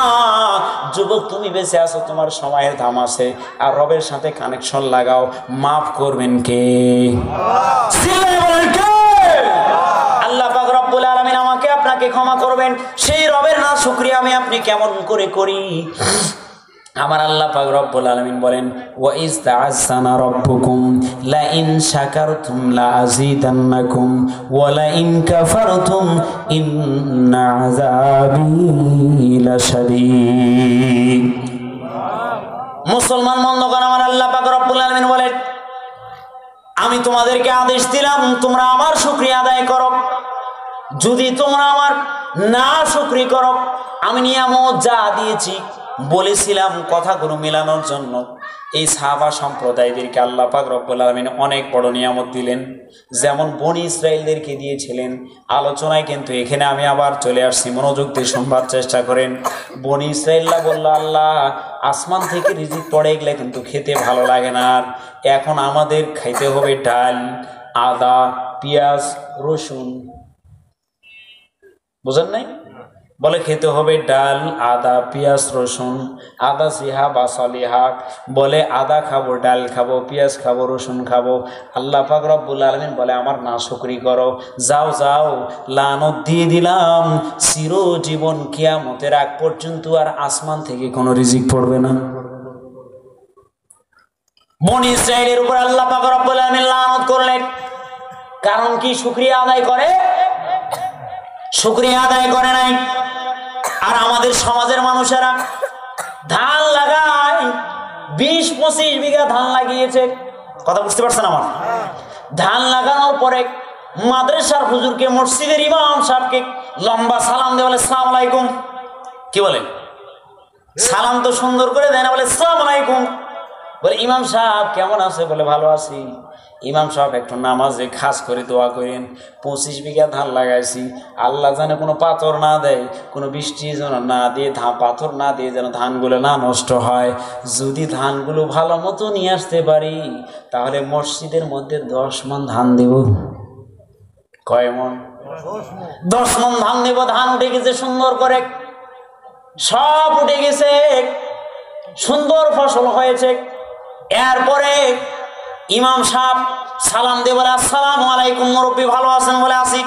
যুবক, তুমি বেঁচে আছো, তোমার সময়ের দাম আছে, আর রবের সাথে কানেকশন লাগাও। মাফ করবেন কে? আল্লাহ পাক রব্বুল আলামিন আমাকে আপনাকে ক্ষমা করবেন। সেই রবের না শুকরিয়া আমি আপনি কেমন করে করি? আমার আল্লাহ পাক রব্বুল আলামিন বলেন, ওয়া ইজ তাআযানা রাব্বুকুম লা ইন শাকারতুম লা আযীদান্নাকুম ওয়া লা ইন কাফারতুম ইন্না আযাবি লাশাদীদ। মুসলমান বন্ধুগণ আমার, আল্লাহ পাক রব্বুল আলামিন বলেন, আমি তোমাদেরকে আদেশ দিলাম তোমরা আমার শুকরিয়া আদায় করো। যদি তোমরা আমার না শুকরি করো, আমি নিয়ামত যা দিয়েছি বলেছিলাম কথাগুলো মেলানোর জন্য, এই সাহাবা সম্প্রদায়দেরকে আল্লাহ পাক রব্বুল আলামিন অনেক বড় নিয়ামত দিলেন, যেমন বনি ইসরাইলদেরকে দিয়েছিলেন। আলোচনায় কিন্তু এখানে আমি আবার চলে আসছি, মনোযোগ দিয়ে শুনবার চেষ্টা করেন। বনি ইসরাইলরা বলল, আল্লাহ আসমান থেকে রিজিক পড়ে গেলে কিন্তু খেতে ভালো লাগে না, এখন আমাদের খাইতে হবে ডাল, আদা, পেঁয়াজ, রসুন। বুঝেন নাই? বলে খেতে হবে ডাল, আদা, পেঁয়াজ, রসুন। আদা সিহা বা সলিহা, বলে আদা খাবো, ডাল খাবো, পেঁয়াজ খাবো, রসুন খাবো। আল্লাহ পাক রব্বুল আলামিন বলে, আমার নাশুকরি করো, যাও যাও, লানত দিয়ে দিলাম, চিরজীবন কিয়ামতের আগ পর্যন্ত আর আসমান থেকে কোনো রিজিক পড়বে না। বনি ইসরাইলের উপর আল্লাহ পাক রব্বুল আলামিন লানত করলেন, কারণ কি? শুকরিয়া আদায় করে, শুকরিয়া আদায় করে নাই। আর আমাদের সমাজের মানুষেরা ধান লাগায়, 20-25 বিঘা ধান লাগিয়েছে। কথা বুঝতে পারছেন আমার? ধান লাগানোর পরে মাদ্রাসার হুজুরকে, মসজিদের ইমাম সাহেবকে লম্বা সালাম দিয়ে বলে, আসসালামু আলাইকুম। কি বলে? সালাম তো সুন্দর করে দেয় না, বলে আসসালামু আলাইকুম। বলে, ইমাম সাহেব কেমন আছে? বলে, ভালো আছি। ইমাম সাহেব একটু নামাজে খাস করে দোয়া করেন, 25 বিঘা ধান লাগাইছি, আল্লাহ জানে কোনো পাথর না দেয়, কোনো বৃষ্টি যেন না দিয়ে, পাথর না দিয়ে যেন ধানগুলো না নষ্ট হয়। যদি ধানগুলো ভালো মতো নিয়ে আসতে পারি তাহলে মসজিদের মধ্যে 10 মণ ধান দেব। কয় মণ? 10 মণ ধান দেব। ধান উঠে গেছে সুন্দর করে, সব উঠে গেছে, সুন্দর ফসল হয়েছে। এরপরে ইমাম সাহেব সালাম দিয়ে বলে আসসালামু আলাইকুম মুরব্বী ভালো আছেন? বলে আছি।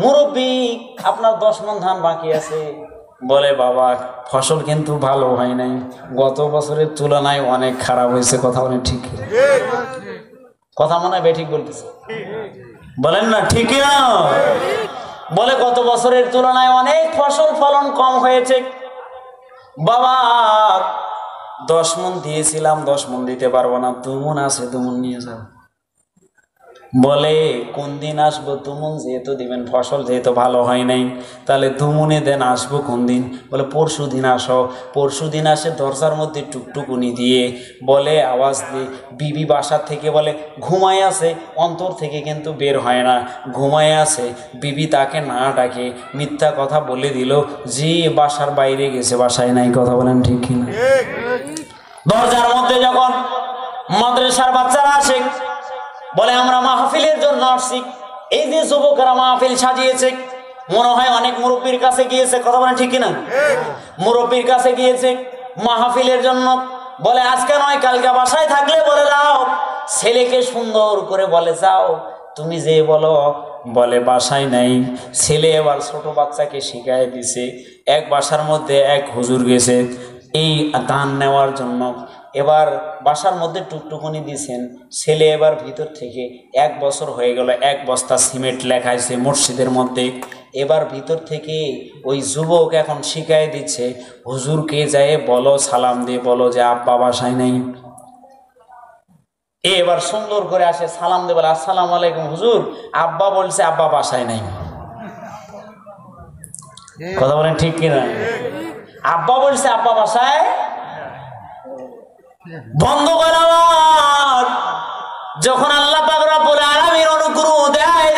মুরব্বী আপনার 10 মণ ধান বাকি আছে। বলে বাবা ফসল কিন্তু ভালো হয় নাই, গত বছরের তুলনায় অনেক খারাপ হয়েছে। কথা বলেন ঠিক? কথা মনে হয় ঠিক বলতেছে, বলেন না ঠিক না? বলে গত বছরের তুলনায় অনেক ফসল ফলন কম হয়েছে। বাবা 10 মণ দিয়েছিলাম, 10 মণ দিতে পারবো না, 2 মণ আছে, 2 মণ নিয়ে যাও। বলে কোন দিন আসবো? 2 মণ যেহেতু দিবেন, ফসল যেহেতু ভালো হয় নাই, তাহলে 2 মণে দেন, আসবো কোন দিন? বলে পরশু দিন আসো। পরশু দিন আসে দরজার মধ্যে টুকটুকুনি দিয়ে বলে আওয়াজ দিয়ে বিবি বাসার থেকে বলে ঘুমায় আছে, অন্তর থেকে কিন্তু বের হয় না, ঘুমায় আছে। বিবি তাকে না ডাকে মিথ্যা কথা বলে দিল যে বাসার বাইরে গেছে, বাসায় নাই। কথা বলেন ঠিক কিনা? দরজার মধ্যে যখন মাদ্রাসার বাচ্চারা আসে বলে আমরা মাহফিলের জন্য আসছি, এই যে যুবকেরা মাহফিল সাজিয়েছে, মনে হয় অনেক মুরব্বীর কাছে গিয়েছে। কথা বলেন ঠিক কিনা? মুরব্বীর কাছে গিয়েছে মাহফিলের জন্য। বলে আজকে নয় কালকে বাসায় থাকলে বলে যাও, ছেলেকে সুন্দর করে বলে যাও তুমি যে বলো। বলে বাসায় নাই। ছেলে এবার ছোট বাচ্চাকে শিখাই দিছে। এক বাসার মধ্যে এক হুজুর গেছে এই দান নেওয়ার জন্য। এবার বাসার মধ্যে টুকটুকুনি দিয়েছেন। ছেলে এবার ভিতর থেকে 1 বছর হয়ে গেল, 1 বস্তা সিমেন্ট লেখাইছে মসজিদের মধ্যে। এবার ভিতর থেকে ওই যুবক এখন শিখাই দিচ্ছে হুজুরকে যায় বলো, সালাম দিয়ে বলো যে আব্বা বাসায় নাই। এবার সুন্দর করে আসে, সালাম দিয়ে বলে আসসালামু আলাইকুম হুজুর, আব্বা বলছে আব্বা বাসায় নাই। কথা বলেন ঠিক কিনা? আব্বা বলছে আব্বা বাসায়। বন্ধ করা যখন আল্লাহ পাক রব্বুল আলামিন অনুগ্রহ দেয়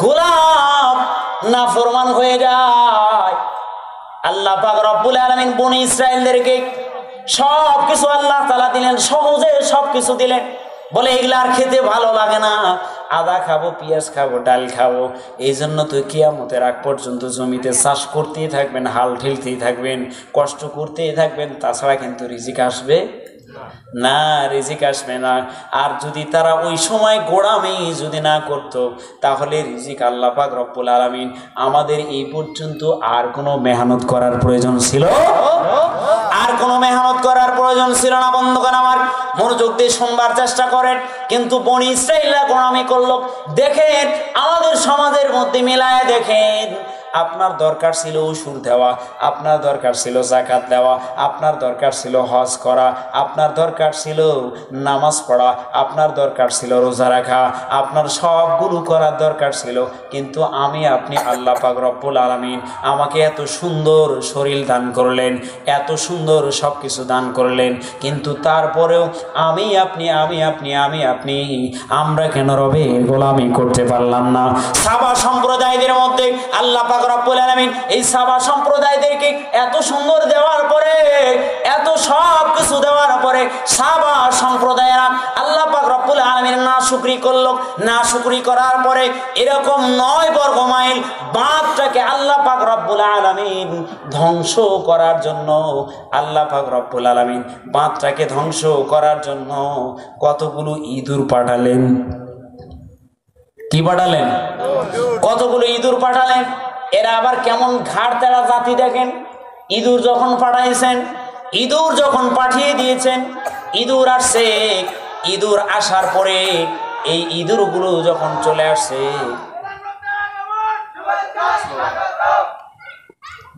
গোলাম নাফরমান হয়ে যায়। আল্লাহ পাক রব্বুল আলামিন বনি ইসরাইলদেরকে সবকিছু আল্লাহ তাআলা দিলেন, সহজে সবকিছু দিলেন। বলে এগুলা আর খেতে ভালো লাগে না, আদা খাবো, পেঁয়াজ খাবো, ডাল খাবো। এই জন্য তো কিয়ামতের আগ পর্যন্ত জমিতে চাষ করতেই থাকবেন, হাল ঠেলতেই থাকবেন, কষ্ট করতেই থাকবেন, তাছাড়া কিন্তু রিজিক আসবে না, রিজিক আসবে না। আর যদি তারা ওই সময় গোড়ামি যদি না করতো, তাহলে রিজিক আল্লাহ পাক রব্বুল আলামিন আমাদের এই পর্যন্ত আর কোনো মেহনত করার প্রয়োজন ছিল, আর কোনো মেহনত করার প্রয়োজন ছিল না। বন্ধুগণ আমার, মনোযোগ দিয়ে শুনবার চেষ্টা করেন। কিন্তু বনি ইসরাইলরা গোড়ামি করলো। দেখেন আমাদের সমাজের মধ্যে মিলায় দেখেন, আপনার দরকার ছিল ওষুধ দেওয়া, আপনার দরকার ছিল যাকাত দেওয়া, আপনার দরকার ছিল হজ করা, আপনার দরকার ছিল নামাজ পড়া, আপনার দরকার ছিল রোজা রাখা, আপনার সবগুলো করার দরকার ছিল। কিন্তু আমি আপনি আল্লাহ পাক রব্বুল আলামিন আমাকে এত সুন্দর শরীর দান করলেন, এত সুন্দর সব কিছু দান করলেন, কিন্তু তারপরেও আমি আপনি আমরা কেন রবের গোলামি করতে পারলাম না? সাবা সম্প্রদায়দের মধ্যে আল্লাহ পাক রব্বুল আলামিন এই সাবা সম্প্রদায়দেরকে এত সুন্দর দেওয়ার পরে, এত সব কিছু দেওয়ার পরে সাবা সম্প্রদায়েরা আল্লাহ পাক রব্বুল আলামিন নাশুকরি করলো। নাশুকরি করার পরে এরকম 9 বর্গ মাইল বাঁধটাকে আল্লাহ পাক রব্বুল আলামিন ধ্বংস করার জন্য, আল্লাহ পাক রব্বুল আলামিন বাঁধটাকে ধ্বংস করার জন্য কতগুলো ইঁদুর পাঠালেন। কি পাঠালেন? কতগুলো ইঁদুর পাঠালেন। এরা আবার কেমন ঘাড় তেড়া জাতি দেখেন। ইঁদুর যখন পাঠাইছেন, ইঁদুর যখন পাঠিয়ে দিয়েছেন, ইঁদুর আসছে। ইঁদুর আসার পরে এই ইঁদুরগুলো যখন চলে আসছে,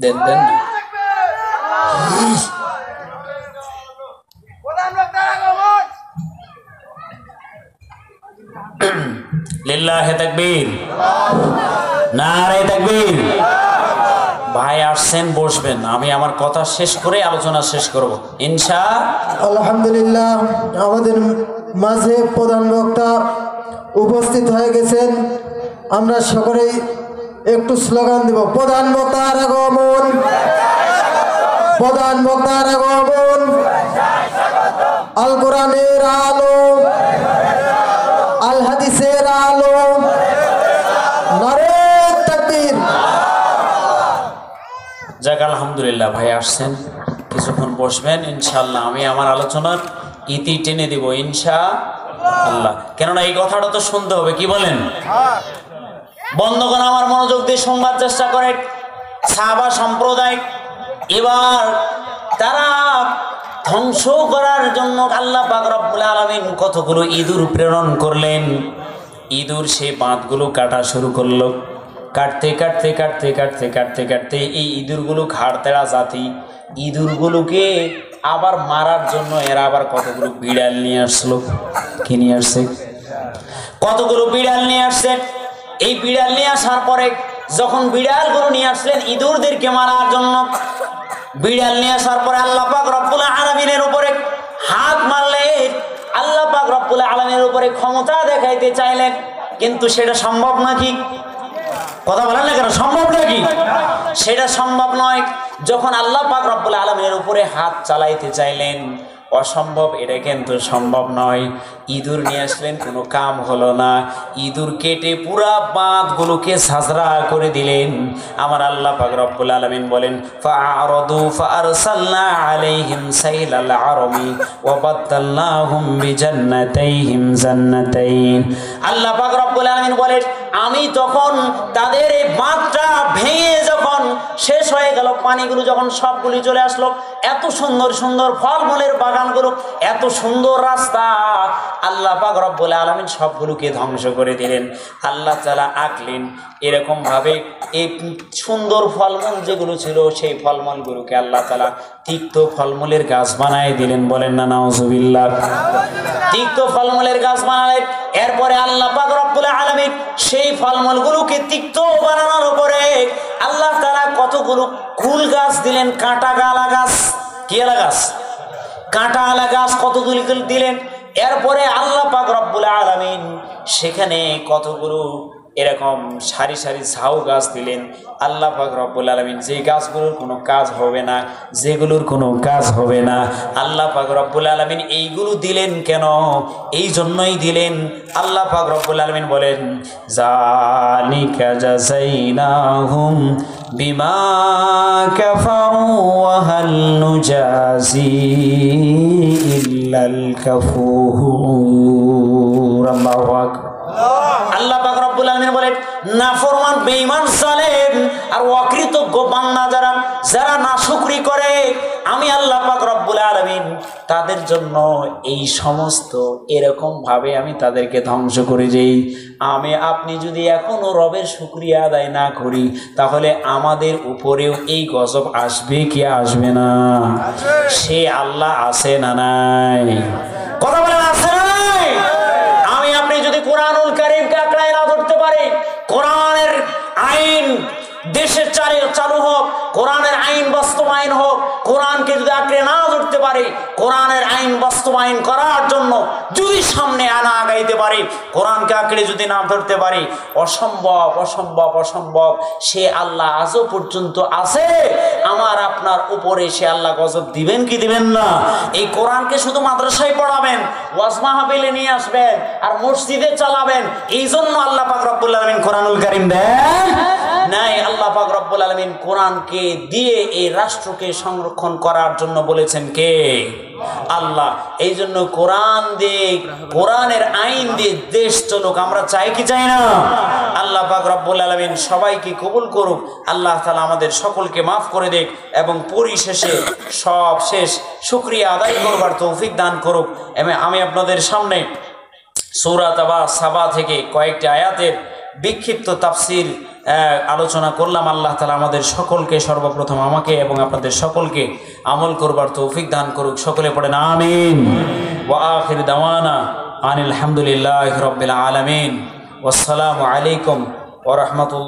দেখবেন লিল্লাহে তাকবীর, নারে তাকবীর। ভাই আসছেন, বসবেন, আমি আমার কথা শেষ করে আলোচনা শেষ করব ইনশাআল্লাহ। আলহামদুলিল্লাহ, আমাদের মাঝে প্রধান বক্তা উপস্থিত হয়ে গেছেন। আমরা সকলেই একটু স্লোগান দেব, প্রধান বক্তার আগমন, প্রধান বক্তার আগমন, আল কোরআনের আলো, আল হাদিসের আলো, নারে তাকবীর। যাক আলহামদুলিল্লাহ, ভাই আসছেন, কিছুক্ষণ বসবেন ইনশাআল্লাহ। আমি আমার আলোচনার ইতি টেনে দিব ইনশাআল্লাহ। কেননা এই কথাটা তো শুনতে হবে, কি বলেন? বন্ধুগণ আমার মনোযোগ দিয়ে শুনবার চেষ্টা করে। সাহাবা সম্প্রদায় এবার তারা ধ্বংস করার জন্য আল্লাহ পাক রব্বুল আলামিন কতগুলো ইঁদুর প্রেরণ করলেন। ইঁদুর সেই বাঁধগুলো কাটা শুরু করলো। কাটতে কাটতে কাটতে কাটতে কাটতে কাটতে এই ইঁদুরগুলো ঘাড়তেরা জাতি, ইঁদুরগুলোকে আবার মারার জন্য এরা আবার কতগুলো বিড়াল নিয়ে আসলো। কি নিয়ে আসছে? কতগুলো বিড়াল নিয়ে আসছে। এই বিড়াল নিয়ে আসার পরে যখন বিড়ালগুলো নিয়ে আসলেন ইঁদুরদেরকে মারার জন্য, বিড়াল নিয়ে আসার পরে আল্লাহ পাক রব্বুল আলামিনের উপরে হাত মারলেন। আল্লাহ পাক রব্বুল আলামিনের উপরে ক্ষমতা দেখাইতে চাইলেন, কিন্তু সেটা সম্ভব নাকি? কথা বলেন না কেন? সম্ভব নাকি? সেটা সম্ভব নয়। যখন আল্লাহ পাক রব্বুল আলামিনের উপরে হাত চালাইতে চাইলেন, অসম্ভব, এটা কিন্তু সম্ভব নয়। ইঁদুর নিয়ে আসলেন, কোনো কাম হলো না। ইঁদুর কেটে পুরা বাঁধগুলোকে সাজরা করে দিলেন। আমার আল্লাহ পাক রব্বুল আলামিন বলেন ফাআরাদু ফাআরসালনা আলাইহিম সাইলাল আরমি ওয়া বাদদালনাহুম বিজান্নাতাইহিম জান্নাতাইন। আল্লাহ পাক রব্বুল আলামিন বলেন আমি তখন তাদের এই বাঁধটা ভেঙে যখন শেষ হয়ে গেল, পানিগুলো যখন সবগুলি চলে আসলো, এত সুন্দর সুন্দর ফলমূলের বাগানগুলো, এত সুন্দর রাস্তা, আল্লাহ পাক রব্বুল আলামিন সবগুলোকে ধ্বংস করে দিলেন। আল্লাহ তাআলা আঁকলেন এরকম ভাবে এই সুন্দর ফলমূল যেগুলো ছিল সেই ফলমূলগুলোকে আল্লাহ তাআলা তিক্ত ফলমূলের গাছ বানায় দিলেন। বলেন না নাউজুবিল্লাহ? তিক্ত ফলমূলের গাছ বানালেন। এরপরে আল্লাহ পাক রব্বুল আলামিন সেই ফলমূলগুলোকে তিক্ত বানানোর পরে আল্লাহ তাআলা কতগুলো কুল গাছ দিলেন, কাঁটা গালা গাছ। কি আলা গাছ? কাঁটা আলা গাছ কতগুলো দিলেন। এরপরে আল্লাহ পাক রব্বুল আলামিন সেখানে কতগুলো এরকম সারি সারি ঝাউ গাছ দিলেন। আল্লাহ পাক রব্বুল আলামিন যে গাছগুলোর কোনো কাজ হবে না, যেগুলোর কোনো কাজ হবে না, আল্লাহ পাক রব্বুল আলামিন এইগুলো দিলেন কেন? এই জন্যই দিলেন। আল্লাহ পাক রব্বুল আলামিন বলেন যালিকা জাযাইনাহুম বিমা কাফারু ওয়া হাল নুজাজি ইল্লাল কাফুর। আল্লাহু আকবার। আল্লাহ পাক রব্বুল আলামিন বলেন নাফরমান, বেঈমান, জালেম আর অকৃতজ্ঞ বান্দা যারা যারা নাশুকরি করে, আমি আল্লাহ পাক রব্বুল আলামিন তাদের জন্য এই সমস্ত এরকম ভাবে আমি তাদেরকে ধ্বংস করে দেই। আমি আপনি যদি এখনো রবের শুকরিয়া আদায় না করি, তাহলে আমাদের উপরেও এই গজব আসবে কি আসবে না? সে আল্লাহ আছে না নাই? কথা বলেন আছে না নাই? আমি আপনি যদি কোরআনুল কারীমকে আঁকড়ায় না ধরতে পারি, কোরআনের আইন দেশে চালু হোক, কোরআনের আইন বাস্তবায়ন হোক, কোরআনকে যদি আঁকড়ে না ধরতে পারি, কোরআনের আইন বাস্তবায়ন করার জন্য যদি সামনে আনা আগাইতে পারি, কোরআনকে আঁকড়ে যদি না ধরতে পারি, অসম্ভব অসম্ভব অসম্ভব। সে আল্লাহ আজও পর্যন্ত আছে, আমার আপনার উপরে সে আল্লাহ গজব দিবেন কি দিবেন না? এই কোরআনকে শুধু মাদ্রাসায় পড়াবেন, ওয়াজ মাহফিলে নিয়ে আসবেন আর মসজিদে চালাবেন, এই জন্য আল্লাহ পাক রব্বুল আলামিন কোরআনুল কারীম দেন নাই। আল্লাহ পাক রব্বুল আলামিন কোরআনকে দিয়ে এই রাষ্ট্রকে সংরক্ষণ করার জন্য বলেছেন কে? আল্লাহ। এই জন্য কোরআন দিয়ে, কোরআনের আইন দিয়ে দেশ চলুক, আমরা চাই কি চাই না? আল্লাহ পাক রব্বুল আলামিন সবাইকে কবুল করুক। আল্লাহ তাআলা আমাদের সকলকে মাফ করে দেখ এবং পরিশেষে সব শেষ শুকরিয়া আদায় করবার তৌফিক দান করুক। আমি আপনাদের সামনে সূরা সাবা থেকে কয়েকটি আয়াতের বিক্ষিপ্ত তাফসীর আলোচনা করলাম। আল্লাহ তাআলা আমাদের সকলকে, সর্বপ্রথম আমাকে এবং আপনাদের সকলকে আমল করবার তৌফিক দান করুক। সকলে পড়েন আমিন। ওয়া আখির দাওয়ানা আনিল হামদুলিল্লাহি রাব্বিল আলামিন। ওয়াসসালামু আলাইকুম ওয়া রাহমাতুল্লাহ।